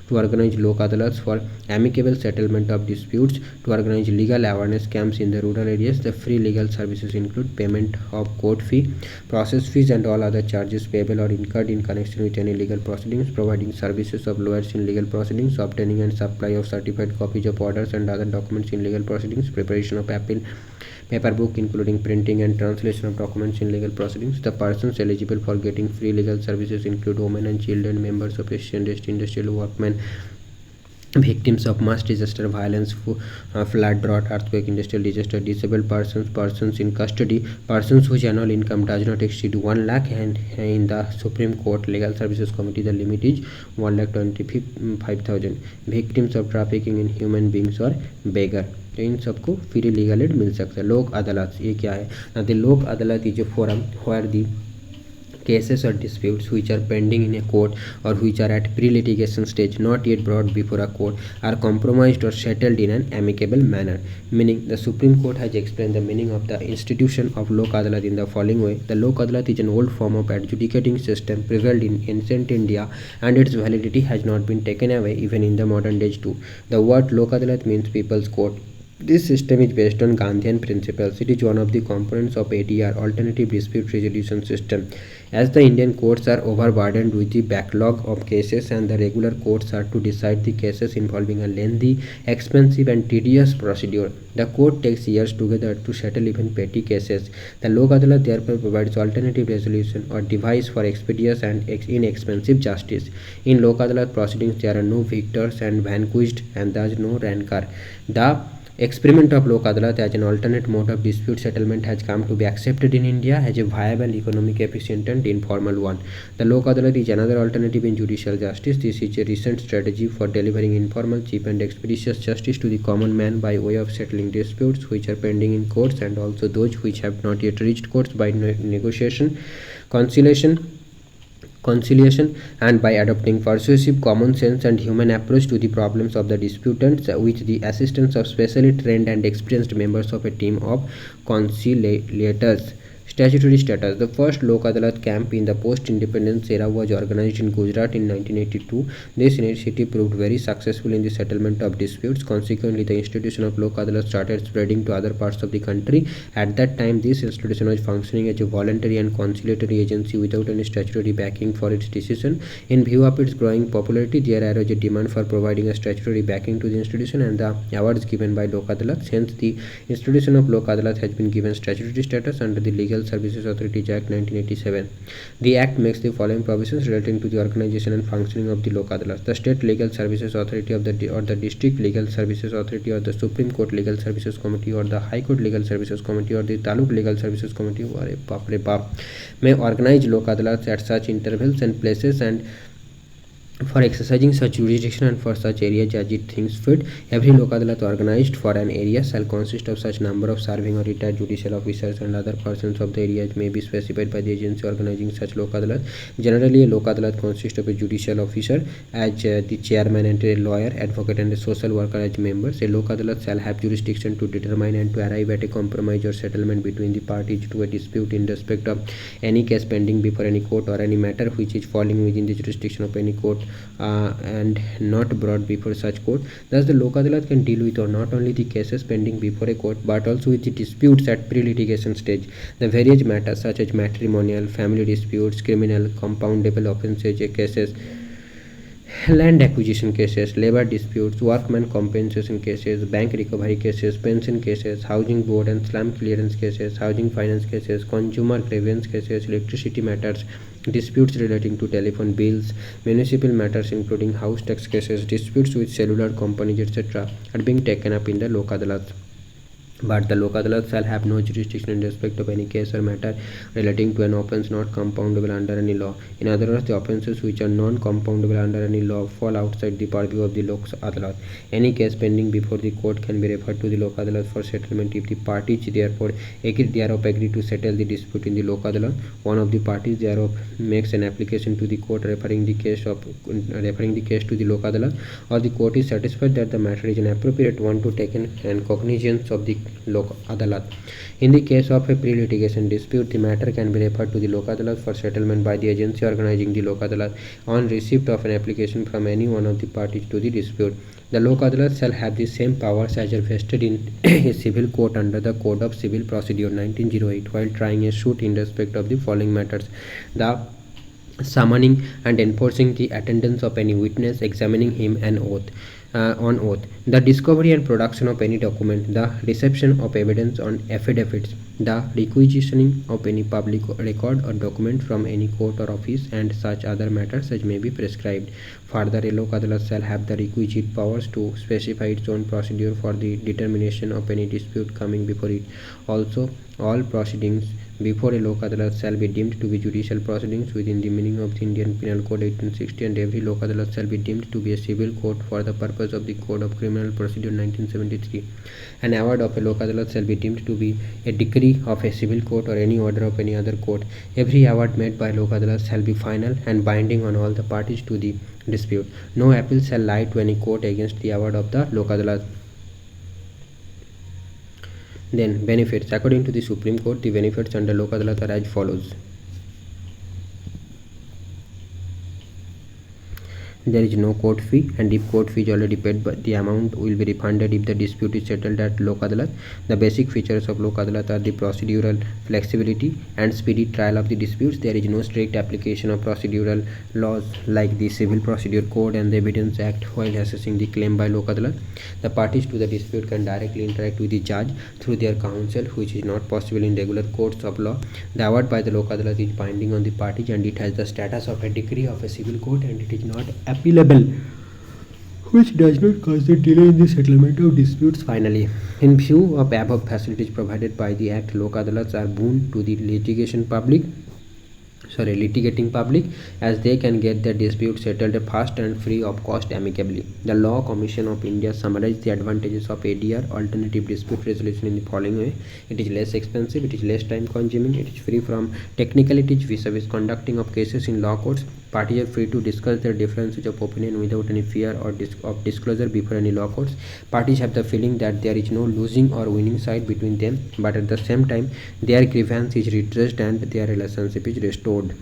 to organize lok adalats for amicable settlement of disputes, to organize legal awareness camps in the rural areas. The free legal services include payment of court fee, process fees and all other charges payable or incurred in connection with any legal proceedings, providing services of lawyers in legal proceedings, obtaining and supply of certified copies of orders and other documents in legal proceedings, preparation of appeal paper book including printing and translation of documents in legal proceedings. The persons eligible for getting free legal services include women and children, members of industrial workmen, victims of mass disaster, violence, flood, drought, earthquake, industrial disaster, disabled persons, persons in custody, persons whose annual income does not exceed 1 lakh, and in the Supreme Court Legal Services Committee the limit is 1,25,000. Victims of trafficking in human beings or beggar, तो इन सबको free legal aid मिल सकता है. लोक अदालत ये क्या है? The लोक अदालत is a forum where the cases or disputes which are pending in a court or which are at pre-litigation stage not yet brought before a court are compromised or settled in an amicable manner. Meaning, the Supreme Court has explained the meaning of the institution of lok adalat in the following way. The lok adalat is an old form of adjudicating system prevailed in ancient India and its validity has not been taken away even in the modern days too. The word lok adalat means people's court. This system is based on Gandhian principles. It is one of the components of ADR, Alternative Dispute Resolution System. As the Indian courts are overburdened with the backlog of cases and the regular courts are to decide the cases involving a lengthy, expensive and tedious procedure, the court takes years together to settle even petty cases. The Lok Adalat therefore provides alternative resolution or device for expeditious and inexpensive justice. In Lok Adalat proceedings, there are no victors and vanquished, and thus no rancor. The experiment of Lok Adalat as an alternate mode of dispute settlement has come to be accepted in India as a viable, economic, efficient and informal one. The Lok Adalat is another alternative in judicial justice. This is a recent strategy for delivering informal, cheap and expeditious justice to the common man by way of settling disputes which are pending in courts and also those which have not yet reached courts by negotiation, conciliation, and by adopting persuasive common sense and human approach to the problems of the disputants with the assistance of specially trained and experienced members of a team of conciliators. Statutory status. The first Lok Adalat camp in the post-independence era was organized in Gujarat in 1982. This initiative proved very successful in the settlement of disputes. Consequently, the institution of Lok Adalat started spreading to other parts of the country. At that time, this institution was functioning as a voluntary and conciliatory agency without any statutory backing for its decision. In view of its growing popularity, there arose a demand for providing a statutory backing to the institution and the awards given by Lok Adalat. Hence, the institution of Lok Adalat has been given statutory status under the Legal Services Authorities Act 1987. The Act makes the following provisions relating to the organization and functioning of the Lok Adalat. The State Legal Services Authority of the or the District Legal Services Authority or the Supreme Court Legal Services Committee or the High Court Legal Services Committee or the Taluk Legal Services Committee or a PAP may organize Lok Adalats at such intervals and places and for exercising such jurisdiction and for such areas as it thinks fit. Every Lok Adalat organized for an area shall consist of such number of serving or retired judicial officers and other persons of the areas may be specified by the agency organizing such Lok Adalat. Generally, a Lok Adalat consists of a judicial officer as the chairman and a lawyer, advocate and a social worker as members. A Lok Adalat shall have jurisdiction to determine and to arrive at a compromise or settlement between the parties to a dispute in respect of any case pending before any court or any matter which is falling within the jurisdiction of any court and not brought before such court. Thus, the Lok Adalat can deal with not only the cases pending before a court but also with the disputes at pre-litigation stage. The various matters such as matrimonial, family disputes, criminal, compoundable offences cases, land acquisition cases, labor disputes, workman compensation cases, bank recovery cases, pension cases, housing board and slum clearance cases, housing finance cases, consumer grievance cases, electricity matters, disputes relating to telephone bills, municipal matters including house tax cases, disputes with cellular companies, etc. are being taken up in the Lok Adalat. But the Lok Adalat shall have no jurisdiction in respect of any case or matter relating to an offence not compoundable under any law. In other words, the offences which are non-compoundable under any law fall outside the purview of the Lok Adalat. Any case pending before the court can be referred to the Lok Adalat for settlement if the parties thereof agree to settle the dispute in the Lok Adalat. One of the parties thereof makes an application to the court referring the case to the Lok Adalat, or the court is satisfied that the matter is an appropriate one to take in cognizance of the Lok Adalat. In the case of a pre-litigation dispute, the matter can be referred to the Lok Adalat for settlement by the agency organizing the Lok Adalat on receipt of an application from any one of the parties to the dispute. The Lok Adalat shall have the same powers as are vested in a civil court under the Code of Civil Procedure 1908 while trying a suit in respect of the following matters: the summoning and enforcing the attendance of any witness, examining him on oath, the discovery and production of any document, the reception of evidence on affidavits, the requisitioning of any public record or document from any court or office, and such other matters as may be prescribed. Further, a Lok Adalat shall have the requisite powers to specify its own procedure for the determination of any dispute coming before it. Also, all proceedings before a Lok Adalat shall be deemed to be judicial proceedings within the meaning of the Indian Penal Code 1860, and every Lok Adalat shall be deemed to be a civil court for the purpose of the Code of Criminal Procedure 1973. An award of a Lok Adalat shall be deemed to be a decree of a civil court or any order of any other court. Every award made by Lok Adalat shall be final and binding on all the parties to the dispute. No appeal shall lie to any court against the award of the Lok Adalat. Then benefits. According to the Supreme Court, the benefits under Lok Adalat are as follows. There is no court fee, and if court fee is already paid, but the amount will be refunded if the dispute is settled at Lok Adalat. The basic features of Lok Adalat are the procedural flexibility and speedy trial of the disputes. There is no strict application of procedural laws like the Civil Procedure Code and the Evidence Act while assessing the claim by Lok Adalat. The parties to the dispute can directly interact with the judge through their counsel, which is not possible in regular courts of law. The award by the Lok Adalat is binding on the parties, and it has the status of a decree of a civil court, and it is not appealable, which does not cause the delay in the settlement of disputes. Finally, in view of above facilities provided by the Act, Lok Adalats are boon to the litigating public, as they can get their dispute settled fast and free of cost amicably. The Law Commission of India summarized the advantages of ADR, alternative dispute resolution, in the following way: it is less expensive, it is less time consuming, it is free from technicalities vis-a-vis conducting of cases in law courts. Parties are free to discuss their differences of opinion without any fear of disclosure before any law courts. Parties have the feeling that there is no losing or winning side between them, but at the same time their grievance is redressed and their relationship is restored.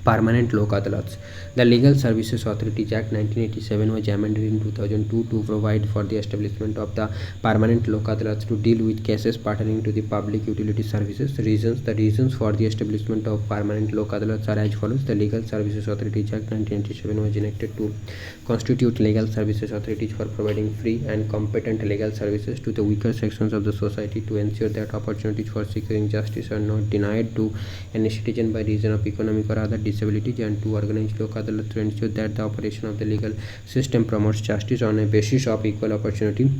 Permanent Lok Adalats. The Legal Services Authorities Act 1987 was amended in 2002 to provide for the establishment of the Permanent Lok Adalats to deal with cases pertaining to the public utility services. The reasons for the establishment of Permanent Lok Adalats are as follows. The Legal Services Authorities Act 1987 was enacted to constitute legal services authorities for providing free and competent legal services to the weaker sections of the society, to ensure that opportunities for securing justice are not denied to any citizen by reason of economic or other disabilities, and to organize Lok Adalat to ensure that the operation of the legal system promotes justice on a basis of equal opportunity.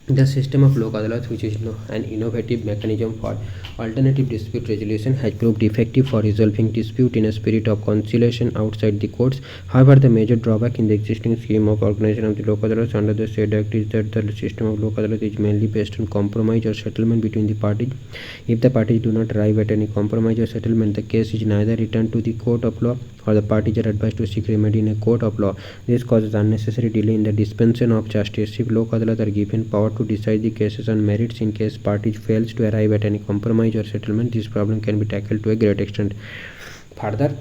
The system of Lok Adalat, which is an innovative mechanism for alternative dispute resolution, has proved effective for resolving dispute in a spirit of conciliation outside the courts. However, the major drawback in the existing scheme of organization of the Lok Adalat under the said Act is that the system of Lok Adalat is mainly based on compromise or settlement between the parties. If the parties do not arrive at any compromise or settlement, the case is neither returned to the court of law, or the parties are advised to seek remedy in a court of law. This causes unnecessary delay in the dispensation of justice. If Lok Adalat are given power to decide the cases on merits in case parties fails to arrive at any compromise or settlement, this problem can be tackled to a great extent. Further,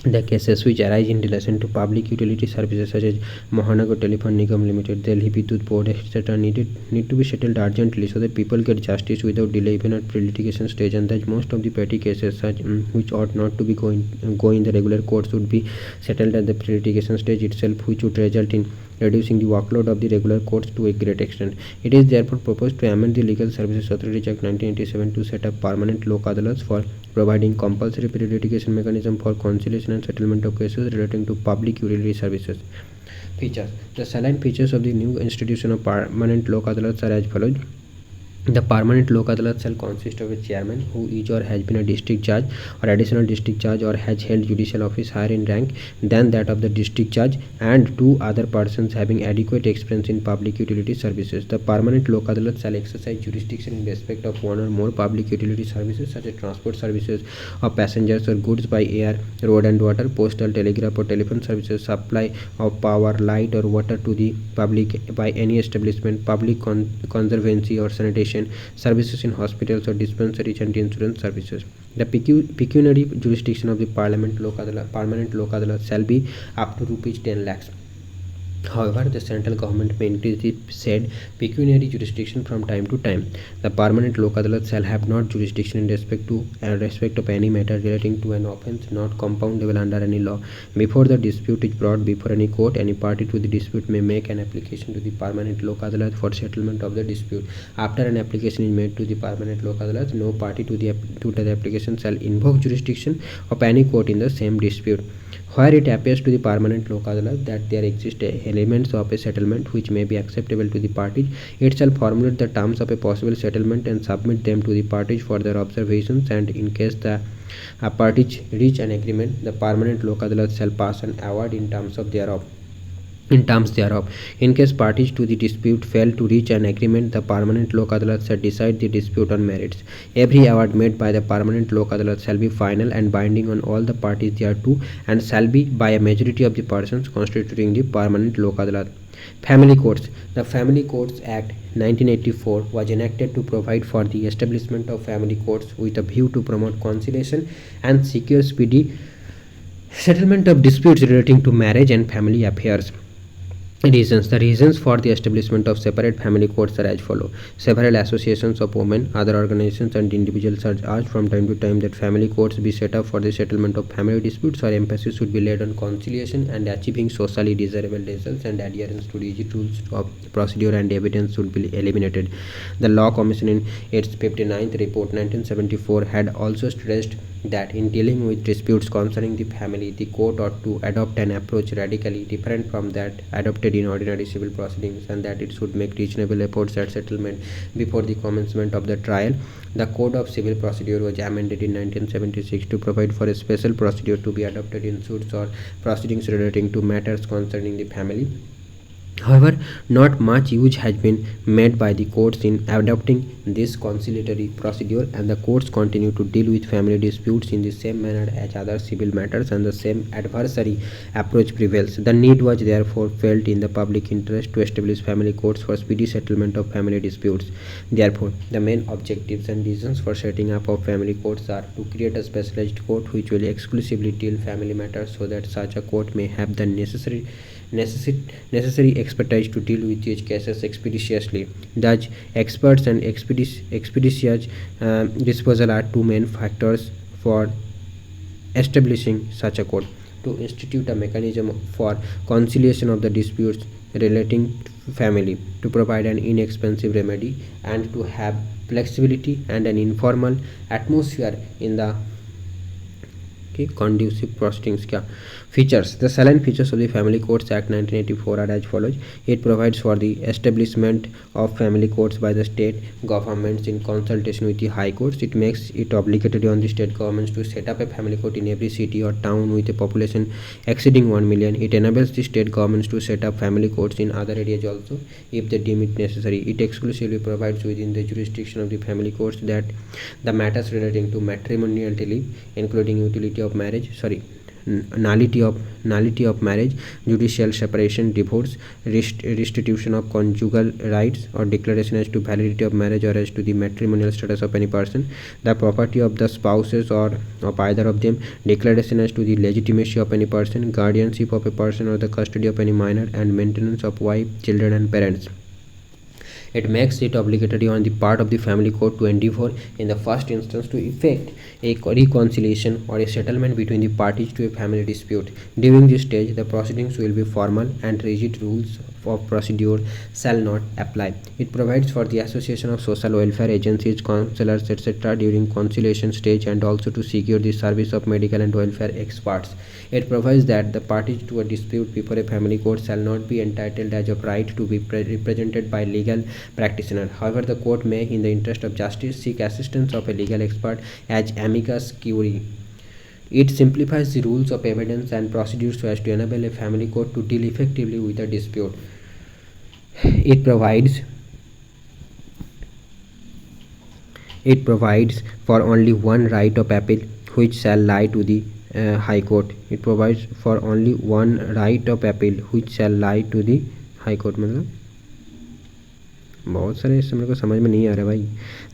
the cases which arise in relation to public utility services such as Mahanagar Telephone Nigam Limited, Delhi Vidyut Board, etc. need to be settled urgently so that people get justice without delay even at pre-litigation stage, and that most of the petty cases such which ought not to be go in the regular courts would be settled at the pre-litigation stage itself, which would result in reducing the workload of the regular courts to a great extent. It is therefore proposed to amend the Legal Services Authority Act 1987 to set up permanent Lok Adalats for providing compulsory pre-litigation mechanism for conciliation and settlement of cases relating to public utility services. Features. The salient features of the new institution of permanent Lok Adalats are as follows. The permanent Lok Adalat shall consist of a chairman who is or has been a district judge or additional district judge or has held judicial office higher in rank than that of the district judge, and two other persons having adequate experience in public utility services. The permanent Lok Adalat shall exercise jurisdiction in respect of one or more public utility services such as transport services of passengers or goods by air, road and water, postal, telegraph or telephone services, supply of power, light or water to the public by any establishment, public conservancy or sanitation services in hospitals or dispensaries, and insurance services. The pecuniary jurisdiction of the permanent Lok Adalat shall be up to rupees 10 lakhs. However, the central government may increase the said pecuniary jurisdiction from time to time. The permanent Lok Adalat shall have not jurisdiction in respect of any matter relating to an offence not compoundable under any law. Before the dispute is brought before any court, any party to the dispute may make an application to the permanent Lok Adalat for settlement of the dispute. After an application is made to the permanent Lok Adalat, no party to the application shall invoke jurisdiction of any court in the same dispute. Where it appears to the permanent Lok Adalat that there exist elements of a settlement which may be acceptable to the parties, it shall formulate the terms of a possible settlement and submit them to the parties for their observations, and in case the parties reach an agreement, the permanent Lok Adalat shall pass an award in terms thereof. In case parties to the dispute fail to reach an agreement, the permanent Lok Adalat shall decide the dispute on merits. Every award made by the permanent Lok Adalat shall be final and binding on all the parties thereto, and shall be by a majority of the persons constituting the permanent Lok Adalat. Family Courts. The Family Courts Act 1984 was enacted to provide for the establishment of family courts with a view to promote conciliation and secure speedy Settlement of disputes relating to marriage and family affairs. Reasons. The reasons for the establishment of separate family courts are as follow. Several associations of women, other organizations and individuals are asked from time to time that family courts be set up for the settlement of family disputes, or emphasis should be laid on conciliation and achieving socially desirable results, and adherence to rigid rules of procedure and evidence should be eliminated. The Law Commission in its 59th report 1974 had also stressed that in dealing with disputes concerning the family, the court ought to adopt an approach radically different from that adopted in ordinary civil proceedings, and that it should make reasonable efforts at settlement before the commencement of the trial. The Code of Civil Procedure was amended in 1976 to provide for a special procedure to be adopted in suits or proceedings relating to matters concerning the family. However, not much use has been made by the courts in adopting this conciliatory procedure, and the courts continue to deal with family disputes in the same manner as other civil matters, and the same adversary approach prevails. The need was therefore felt in the public interest to establish family courts for speedy settlement of family disputes. Therefore, the main objectives and reasons for setting up of family courts are to create a specialized court which will exclusively deal family matters, so that such a court may have the necessary expertise to deal with these cases expeditiously. Thus, experts and expeditious disposal are two main factors for establishing such a court. To institute a mechanism for conciliation of the disputes relating to family, to provide an inexpensive remedy, and to have flexibility and an informal atmosphere in the conducive proceedings. Features. The salient features of the Family Courts Act 1984 are as follows. It provides for the establishment of family courts by the state governments in consultation with the high courts. It makes it obligatory on the state governments to set up a family court in every city or town with a population exceeding 1 million. It enables the state governments to set up family courts in other areas also if they deem it necessary. It exclusively provides within the jurisdiction of the family courts that the matters relating to matrimonial relief, including nullity of marriage, judicial separation, divorce, restitution of conjugal rights, or declaration as to validity of marriage or as to the matrimonial status of any person, the property of the spouses or of either of them, declaration as to the legitimacy of any person, guardianship of a person or the custody of any minor, and maintenance of wife, children and parents. It makes it obligatory on the part of the family court to endeavor in the first instance to effect a reconciliation or a settlement between the parties to a family dispute. During this stage, the proceedings will be formal and rigid rules of procedure shall not apply. It provides for the association of social welfare agencies, counselors, etc. during conciliation stage, and also to secure the service of medical and welfare experts. It provides that the parties to a dispute before a family court shall not be entitled as of right to be represented by legal practitioner. However, the court may, in the interest of justice, seek assistance of a legal expert as amicus curiae. It simplifies the rules of evidence and procedures so as to enable a family court to deal effectively with a dispute. It provides for only one right of appeal, which shall lie to the High Court. It provides for only one right of appeal which shall lie to the High Court. मतलब बहुत सारे इससे मेरे को समझ में नहीं आ रहा भाई.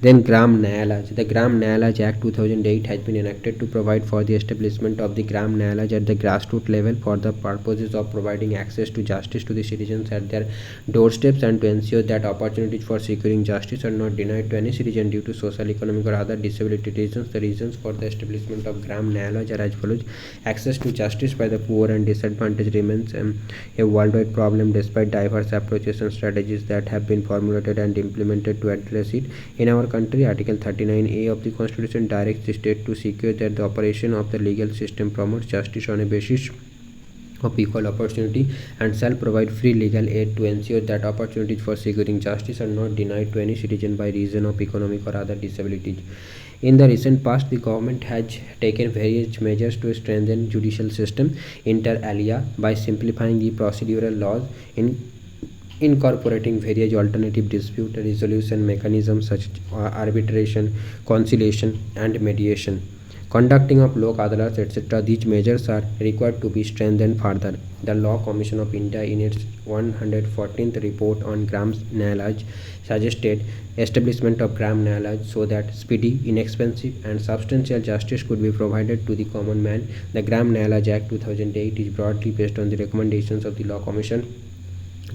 Then Gram Nyayalaj. The Gram Nyayalaj Act 2008 has been enacted to provide for the establishment of the Gram Nyayalaj at the grassroots level for the purposes of providing access to justice to the citizens at their doorsteps, and to ensure that opportunities for securing justice are not denied to any citizen due to social, economic or other disability reasons. The reasons for the establishment of Gram Nyayalaj are as follows. Access to justice by the poor and disadvantaged remains a worldwide problem despite diverse approaches and strategies that have been formulated and implemented to address it. In our country, Article 39A of the Constitution directs the state to secure that the operation of the legal system promotes justice on a basis of equal opportunity, and shall provide free legal aid to ensure that opportunities for securing justice are not denied to any citizen by reason of economic or other disabilities. In the recent past, the government has taken various measures to strengthen judicial system inter alia by simplifying the procedural laws, incorporating various alternative dispute resolution mechanisms such as arbitration, conciliation and mediation. conducting of lok adalats, etc. These measures are required to be strengthened further. The Law Commission of India, in its 114th report on Gram Nyayalaj, suggested establishment of Gram Nyayalaj so that speedy, inexpensive, and substantial justice could be provided to the common man. The Gram Nyayalaj Act 2008 is broadly based on the recommendations of the Law Commission.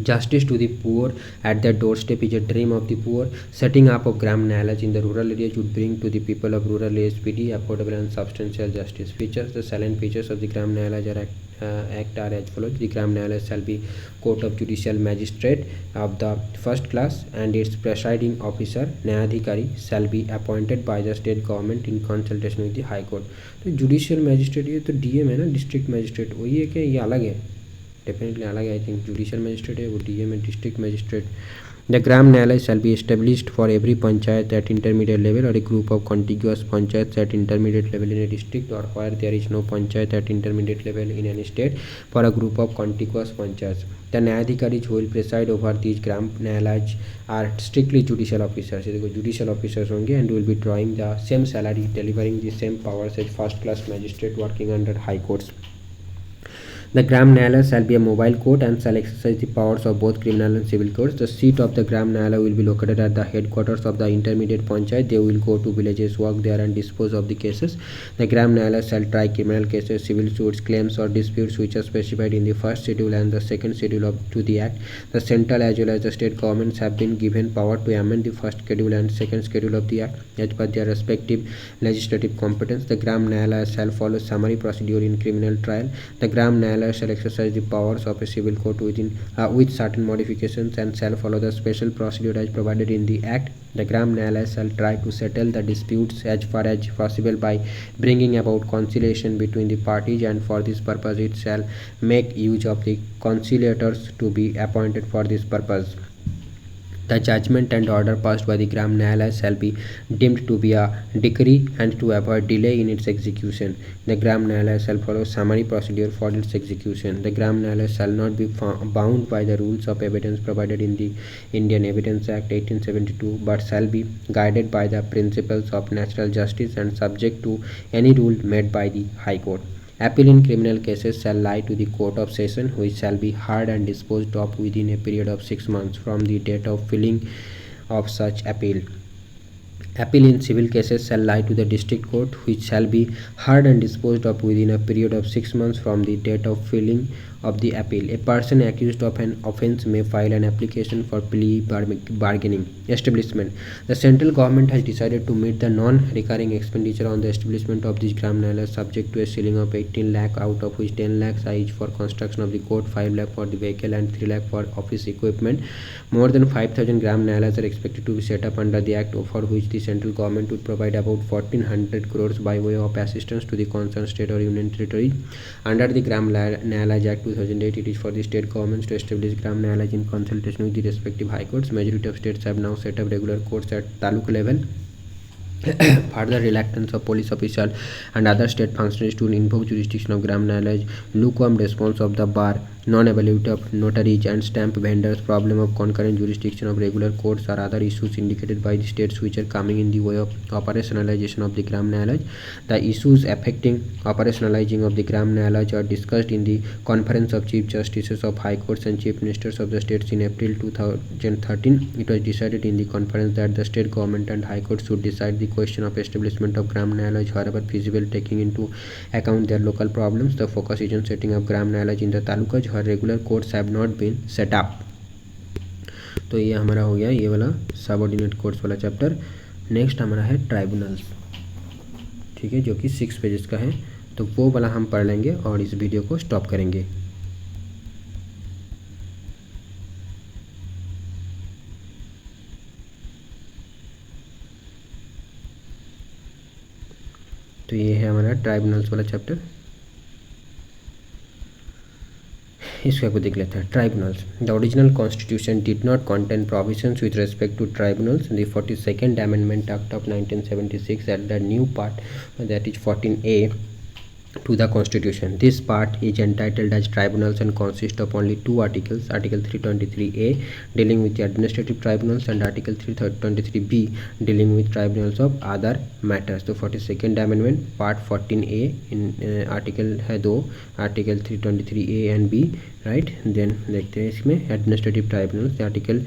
Justice to the poor at their doorstep is a dream of the poor. Setting up of Gram Nyayalaj in the rural areas would bring to the people of rural areas speedy, affordable, and substantial justice. Features: the salient features of the Gram Nyayalaj Act are as follows. The Gram Nyayalaj shall be court of judicial magistrate of the first class, and its presiding officer Nyayadhikari shall be appointed by the state government in consultation with the High Court. तो judicial magistrate ये तो DM है ना, district magistrate वही है क्या, ये अलग है? डेफिनेटली अलग है। आई थिंक जुडिशियल मैजिस्ट्रेट है, वो डीएम है, डिस्ट्रिक्ट मैजिस्ट्रेट। द ग्राम न्यायालय shall be established for every panchayat at intermediate level or a group of contiguous panchayats at intermediate level in a district, or where there is no panchayat at intermediate level in any state, for a group of contiguous panchayats. The Nyayadhikaris who will preside over these Gram Nyayalaj are strictly judicial officers. देखो judicial officers होंगे and will be drawing the same salary, delivering the same powers as first class magistrate working under high courts. The Gram Nyayalaya shall be a mobile court and shall exercise the powers of both criminal and civil courts. The seat of the Gram Nyayalaya will be located at the headquarters of the intermediate panchayat. They will go to villages, work there, and dispose of the cases. The Gram Nyayalaya shall try criminal cases, civil suits, claims, or disputes which are specified in the first schedule and the second schedule to the Act. The central as well as the state governments have been given power to amend the first schedule and second schedule of the Act as per their respective legislative competence. The Gram Nyayalaya shall follow summary procedure in criminal trial. The Gram Nyayalaya shall exercise the powers of a civil court with certain modifications and shall follow the special procedure as provided in the Act. The Gram Nyayalaya shall try to settle the disputes as far as possible by bringing about conciliation between the parties, and for this purpose it shall make use of the conciliators to be appointed for this purpose. The judgment and order passed by the Gram Nyayalaya shall be deemed to be a decree and to avoid delay in its execution. The Gram Nyayalaya shall follow summary procedure for its execution. The Gram Nyayalaya shall not be bound by the rules of evidence provided in the Indian Evidence Act 1872, but shall be guided by the principles of natural justice and subject to any rule made by the High Court. Appeal in criminal cases shall lie to the Court of Session, which shall be heard and disposed of within a period of 6 months from the date of filing of such appeal. Appeal in civil cases shall lie to the District Court, which shall be heard and disposed of within a period of 6 months from the date of filing of the appeal. A person accused of an offence may file an application for plea bargaining. Establishment. The central government has decided to meet the non-recurring expenditure on the establishment of this Gram Nyayalaya subject to a ceiling of 18 lakh, out of which 10 lakhs are each for construction of the court, 5 lakh for the vehicle, and 3 lakh for office equipment. More than 5,000 Gram Nyayalayas are expected to be set up under the Act, for which the central government would provide about 1400 crores by way of assistance to the concerned state or union territory. Under the Gram Nyayalaya Act 2008, it is for the state governments to establish Gram Nyayalaya in consultation with the respective high courts. Majority of states have now set up regular courts at taluk level. Further reluctance of police officials and other state functionaries to invoke jurisdiction of Gram Nyayalaya, lukewarm response of the bar, non-availability of notaries and stamp vendors, problem of concurrent jurisdiction of regular courts are other issues indicated by the states which are coming in the way of operationalization of the Gram Nyayalaya. The issues affecting operationalizing of the Gram Nyayalaya are discussed in the Conference of Chief Justices of High Courts and Chief Ministers of the states in April 2013. It was decided in the conference that the state government and High Courts should decide the question of establishment of Gram Nyayalaya wherever feasible, taking into account their local problems. The focus is on setting up Gram Nyayalaya in the talukas where regular courts have not been set up. तो ये हमारा हो गया ये वाला subordinate courts वाला chapter. Next हमारा है ट्राइब्यूनल्स, ठीक है, जो कि 6 पेजेस का है, तो वो वाला हम पढ़ लेंगे और इस वीडियो को स्टॉप करेंगे। तो ये है हमारा ट्राइब्यूनल्स वाला चैप्टर, इसको आपको देख लेते हैं। Tribunals. The original Constitution did not contain provisions with respect to tribunals. The 42nd amendment act of 1976 at the new part that is 14A to the constitution. This part is entitled as tribunals and consists of only two articles, article 323a dealing with the administrative tribunals and article 323b dealing with tribunals of other matters. So 42nd amendment part 14a in article है दो, article 323a and b, right. Then देखते हैं इसमें administrative tribunals, article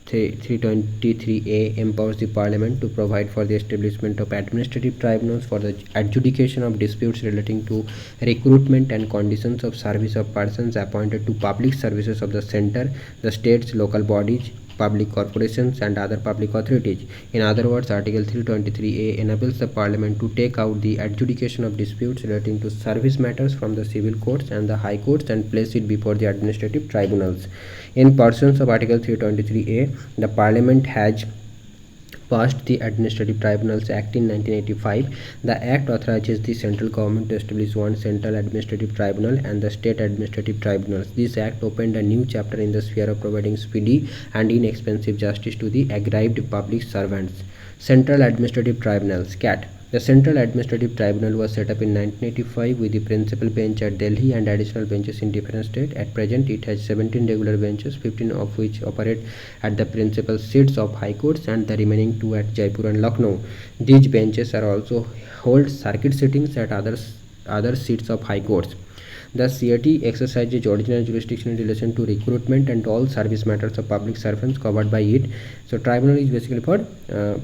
323a empowers the parliament to provide for the establishment of administrative tribunals for the adjudication of disputes relating to recruitment and conditions of service of persons appointed to public services of the center, the states, local bodies, public corporations and other public authorities. In other words, article 323a enables the parliament to take out the adjudication of disputes relating to service matters from the civil courts and the high courts and place it before the administrative tribunals. In pursuance of article 323a, the parliament has passed the Administrative Tribunals Act in 1985. The Act authorizes the central government to establish one central administrative tribunal and the state administrative tribunals. This Act opened a new chapter in the sphere of providing speedy and inexpensive justice to the aggrieved public servants. Central Administrative Tribunals (CAT). The Central Administrative Tribunal was set up in 1985 with the principal bench at Delhi and additional benches in different states. At present, it has 17 regular benches, 15 of which operate at the principal seats of high courts and the remaining 2 at Jaipur and Lucknow. These benches are also hold circuit sittings at other seats of high courts. The CAT exercises original jurisdiction in relation to recruitment and all service matters of public servants covered by it. So tribunal is basically for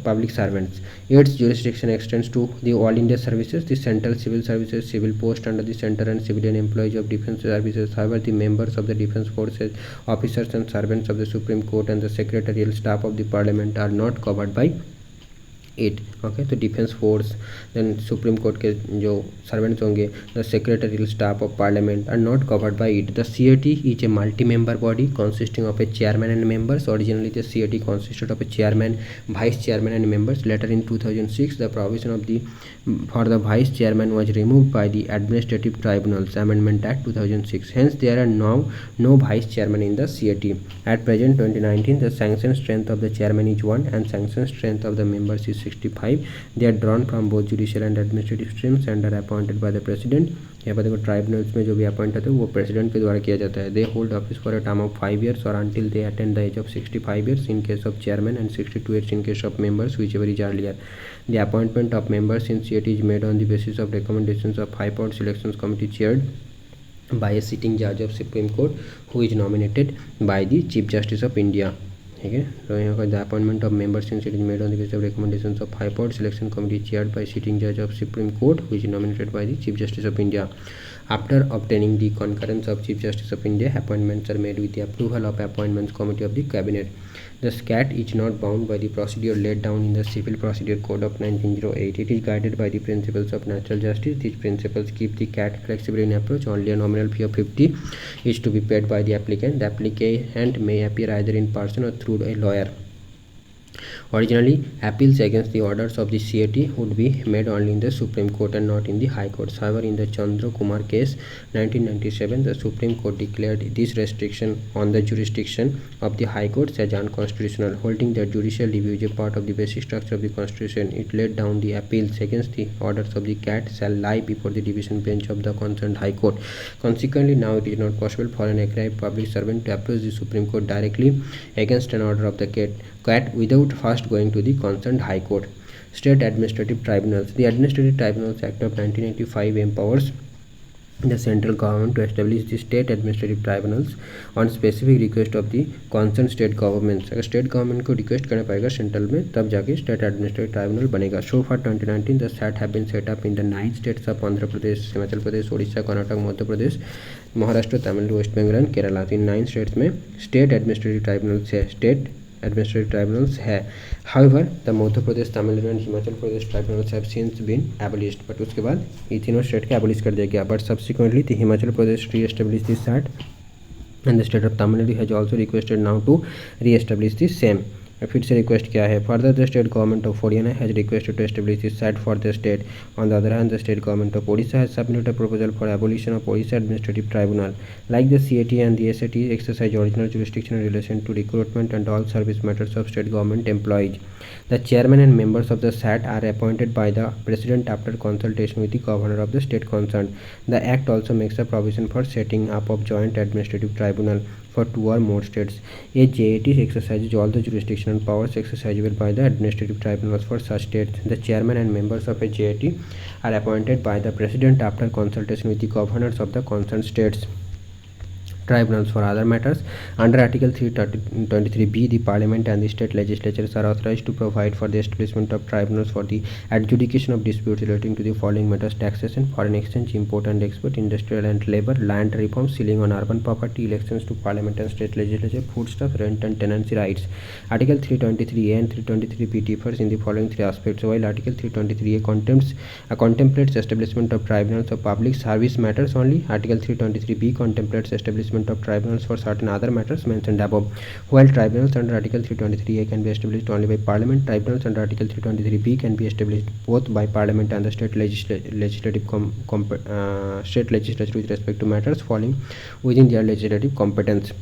public servants. Its jurisdiction extends to the all India services, the central civil services, civil post under the center and civilian employees of defense services. However, the members of the defense forces, officers and servants of the Supreme Court and the secretarial staff of the parliament are not covered by it. Okay, तो defence force, then supreme court के जो servants होंगे, the secretarial staff of parliament are not covered by it. The CAT is a multi member body consisting of a chairman and members. Originally the CAT consisted of a chairman, vice chairman and members. Later in 2006 the provision of the for the vice chairman was removed by the Administrative Tribunals Amendment Act 2006. Hence there are now no vice chairman in the CAT. At present 2019 the sanction strength of the chairman is 1 and sanction strength of the members is 65. They are drawn from both judicial and administrative streams and are appointed by the president. यहाँ पर देखो tribunals में जो भी appoint होते हैं वो president के द्वारा किया जाता है. They hold office for a term of 5 years और until they attain the age of 65 years in case of chairman and 62 years in case of members, whichever is earlier. The appointment of members in CAT is made on the basis of recommendations of High Court Selections Committee chaired by a sitting judge of Supreme Court who is nominated by the Chief Justice of India. ठीक है, तो यहाँ का the appointment of members in seat is made on the basis of recommendations of high court selection committee chaired by sitting जज of supreme court which is nominated by the chief justice of India. After obtaining the concurrence of Chief Justice of India, appointments are made with the approval of Appointments Committee of the Cabinet. The CAT is not bound by the procedure laid down in the Civil Procedure Code of 1908. It is guided by the principles of natural justice. These principles keep the CAT flexible in approach. Only a nominal fee of 50 is to be paid by the applicant. The applicant may appear either in person or through a lawyer. Originally, appeals against the orders of the CAT would be made only in the Supreme Court and not in the High Courts. However, in the Chandra Kumar case 1997, the Supreme Court declared this restriction on the jurisdiction of the High Courts as unconstitutional, holding that judicial review is a part of the basic structure of the Constitution. It laid down the appeals against the orders of the CAT shall lie before the division bench of the concerned High Court. Consequently, now it is not possible for an aggrieved public servant to approach the Supreme Court directly against an order of the CAT without first going to the concerned High Court. State Administrative Tribunals. The Administrative Tribunals Act of 1985 empowers the central government to establish the state administrative tribunals on specific request of the concerned state governments. अगर state government को request करना पड़ेगा central में, तब जाके state administrative tribunal बनेगा. So for 2019 the SAT have been set up in the 9 states of Andhra Pradesh, Himachal Pradesh, Orissa, Karnataka, Madhya Pradesh, Maharashtra, Tamil Nadu, West Bengal and Kerala. इन 9 states में स्टेट एडमिनिस्ट्रेटिव ट्राइब्यूनल्स है, स्टेट administrative tribunals है. However, the Madhya Pradesh, Tamil Nadu and Himachal Pradesh tribunals have since been abolished. But उसके बाद ये तीनों state के abolish कर दिया गया. But subsequently the Himachal Pradesh re-established the SAT and the state of Tamil Nadu has also requested now to re-establish the same. फिर से रिक्वेस्ट किया है। Further the state government of Haryana has requested to establish is set for the state. On the other hand the state government of Odisha has submitted a proposal for abolition of Odisha Administrative Tribunal. Like the CAT and the SAT exercise original jurisdiction in relation to recruitment and all service matters of state government employees. The chairman and members of the SAT are appointed by the president after consultation with the governor of the state concerned. The act also makes a provision for setting up of joint administrative tribunal for 2 or more states. A JAT exercises all the jurisdictional powers exercisable by the administrative tribunals for such states. The chairman and members of a JAT are appointed by the president after consultation with the governors of the concerned states. Tribunals for other matters. Under Article 323b, the Parliament and the state legislatures are authorized to provide for the establishment of tribunals for the adjudication of disputes relating to the following matters: taxation, foreign exchange, import and export, industrial and labor, land reform, ceiling on urban property, elections to Parliament and state legislature, foodstuff, rent and tenancy rights. Article 323a and 323b differs in the following three aspects. While Article 323a contemplates establishment of tribunals of public service matters only, Article 323b contemplates establishment of tribunals for certain other matters mentioned above. While tribunals under Article 323a can be established only by Parliament, tribunals under Article 323b can be established both by Parliament and the state legislative state legislature with respect to matters falling within their legislative competence.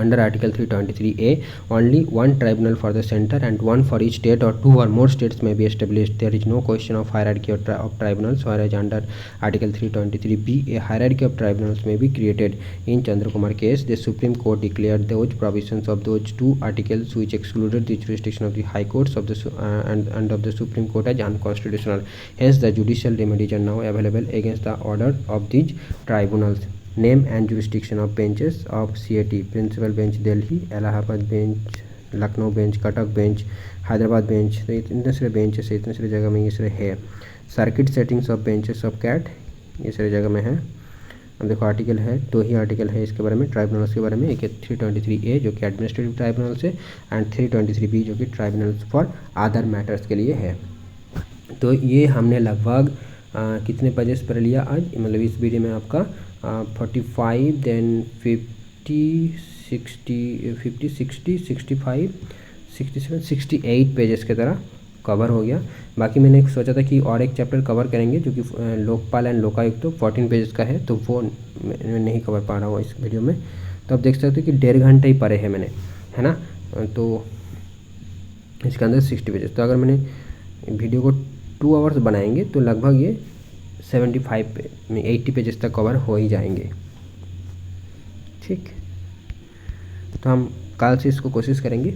Under Article 323a, only one tribunal for the centre and one for each state or 2 or more states may be established. There is no question of hierarchy of tribunals, whereas under Article 323b, a hierarchy of tribunals may be created. In Chandrakumar case, the Supreme Court declared those provisions of those 2 articles which excluded the jurisdiction of the High Courts of the and of the Supreme Court as unconstitutional. Hence, the judicial remedies are now available against the order of these tribunals. Name and jurisdiction of benches of CAT: Principal Bench Delhi, Allahabad Bench, Lucknow Bench, Cuttack Bench, Hyderabad Bench. तो इतने सारे benches है, इतने सारे जगह में ये सारे है. Circuit settings of benches of CAT ये सारे जगह में है. अब देखो आर्टिकल है, 2 ही आर्टिकल है इसके बारे में, ट्राइब्यूनल्स के बारे में. एक है 323a जो कि एडमिनिस्ट्रेटिव ट्राइब्यूनल्स है एंड 323b जो कि ट्राइब्यूनल्स फॉर अदर मैटर्स के लिए है. तो ये हमने लगभग कितने पेजेस पर लिया आज, मतलब इस वीडियो में आपका 45 देन 50 60 50 60 65 67 68 पेजेस की तरह कवर हो गया. बाकी मैंने सोचा था कि और एक चैप्टर कवर करेंगे जो कि लोकपाल एंड लोकायुक्त, तो 14 पेजेस का है, तो वो मैं नहीं कवर पा रहा हूँ इस वीडियो में. तो आप देख सकते हो कि 1.5 घंटे ही पढ़े हैं मैंने, है ना. तो इसके अंदर 60 पेजेस, तो अगर मैंने वीडियो को 2 आवर्स बनाएंगे तो लगभग ये 80 पेजेस तक कवर हो ही जाएंगे. ठीक, तो हम कल से इसको कोशिश करेंगे.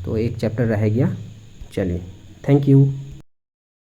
तो एक चैप्टर रह गया. चलिए, थैंक यू.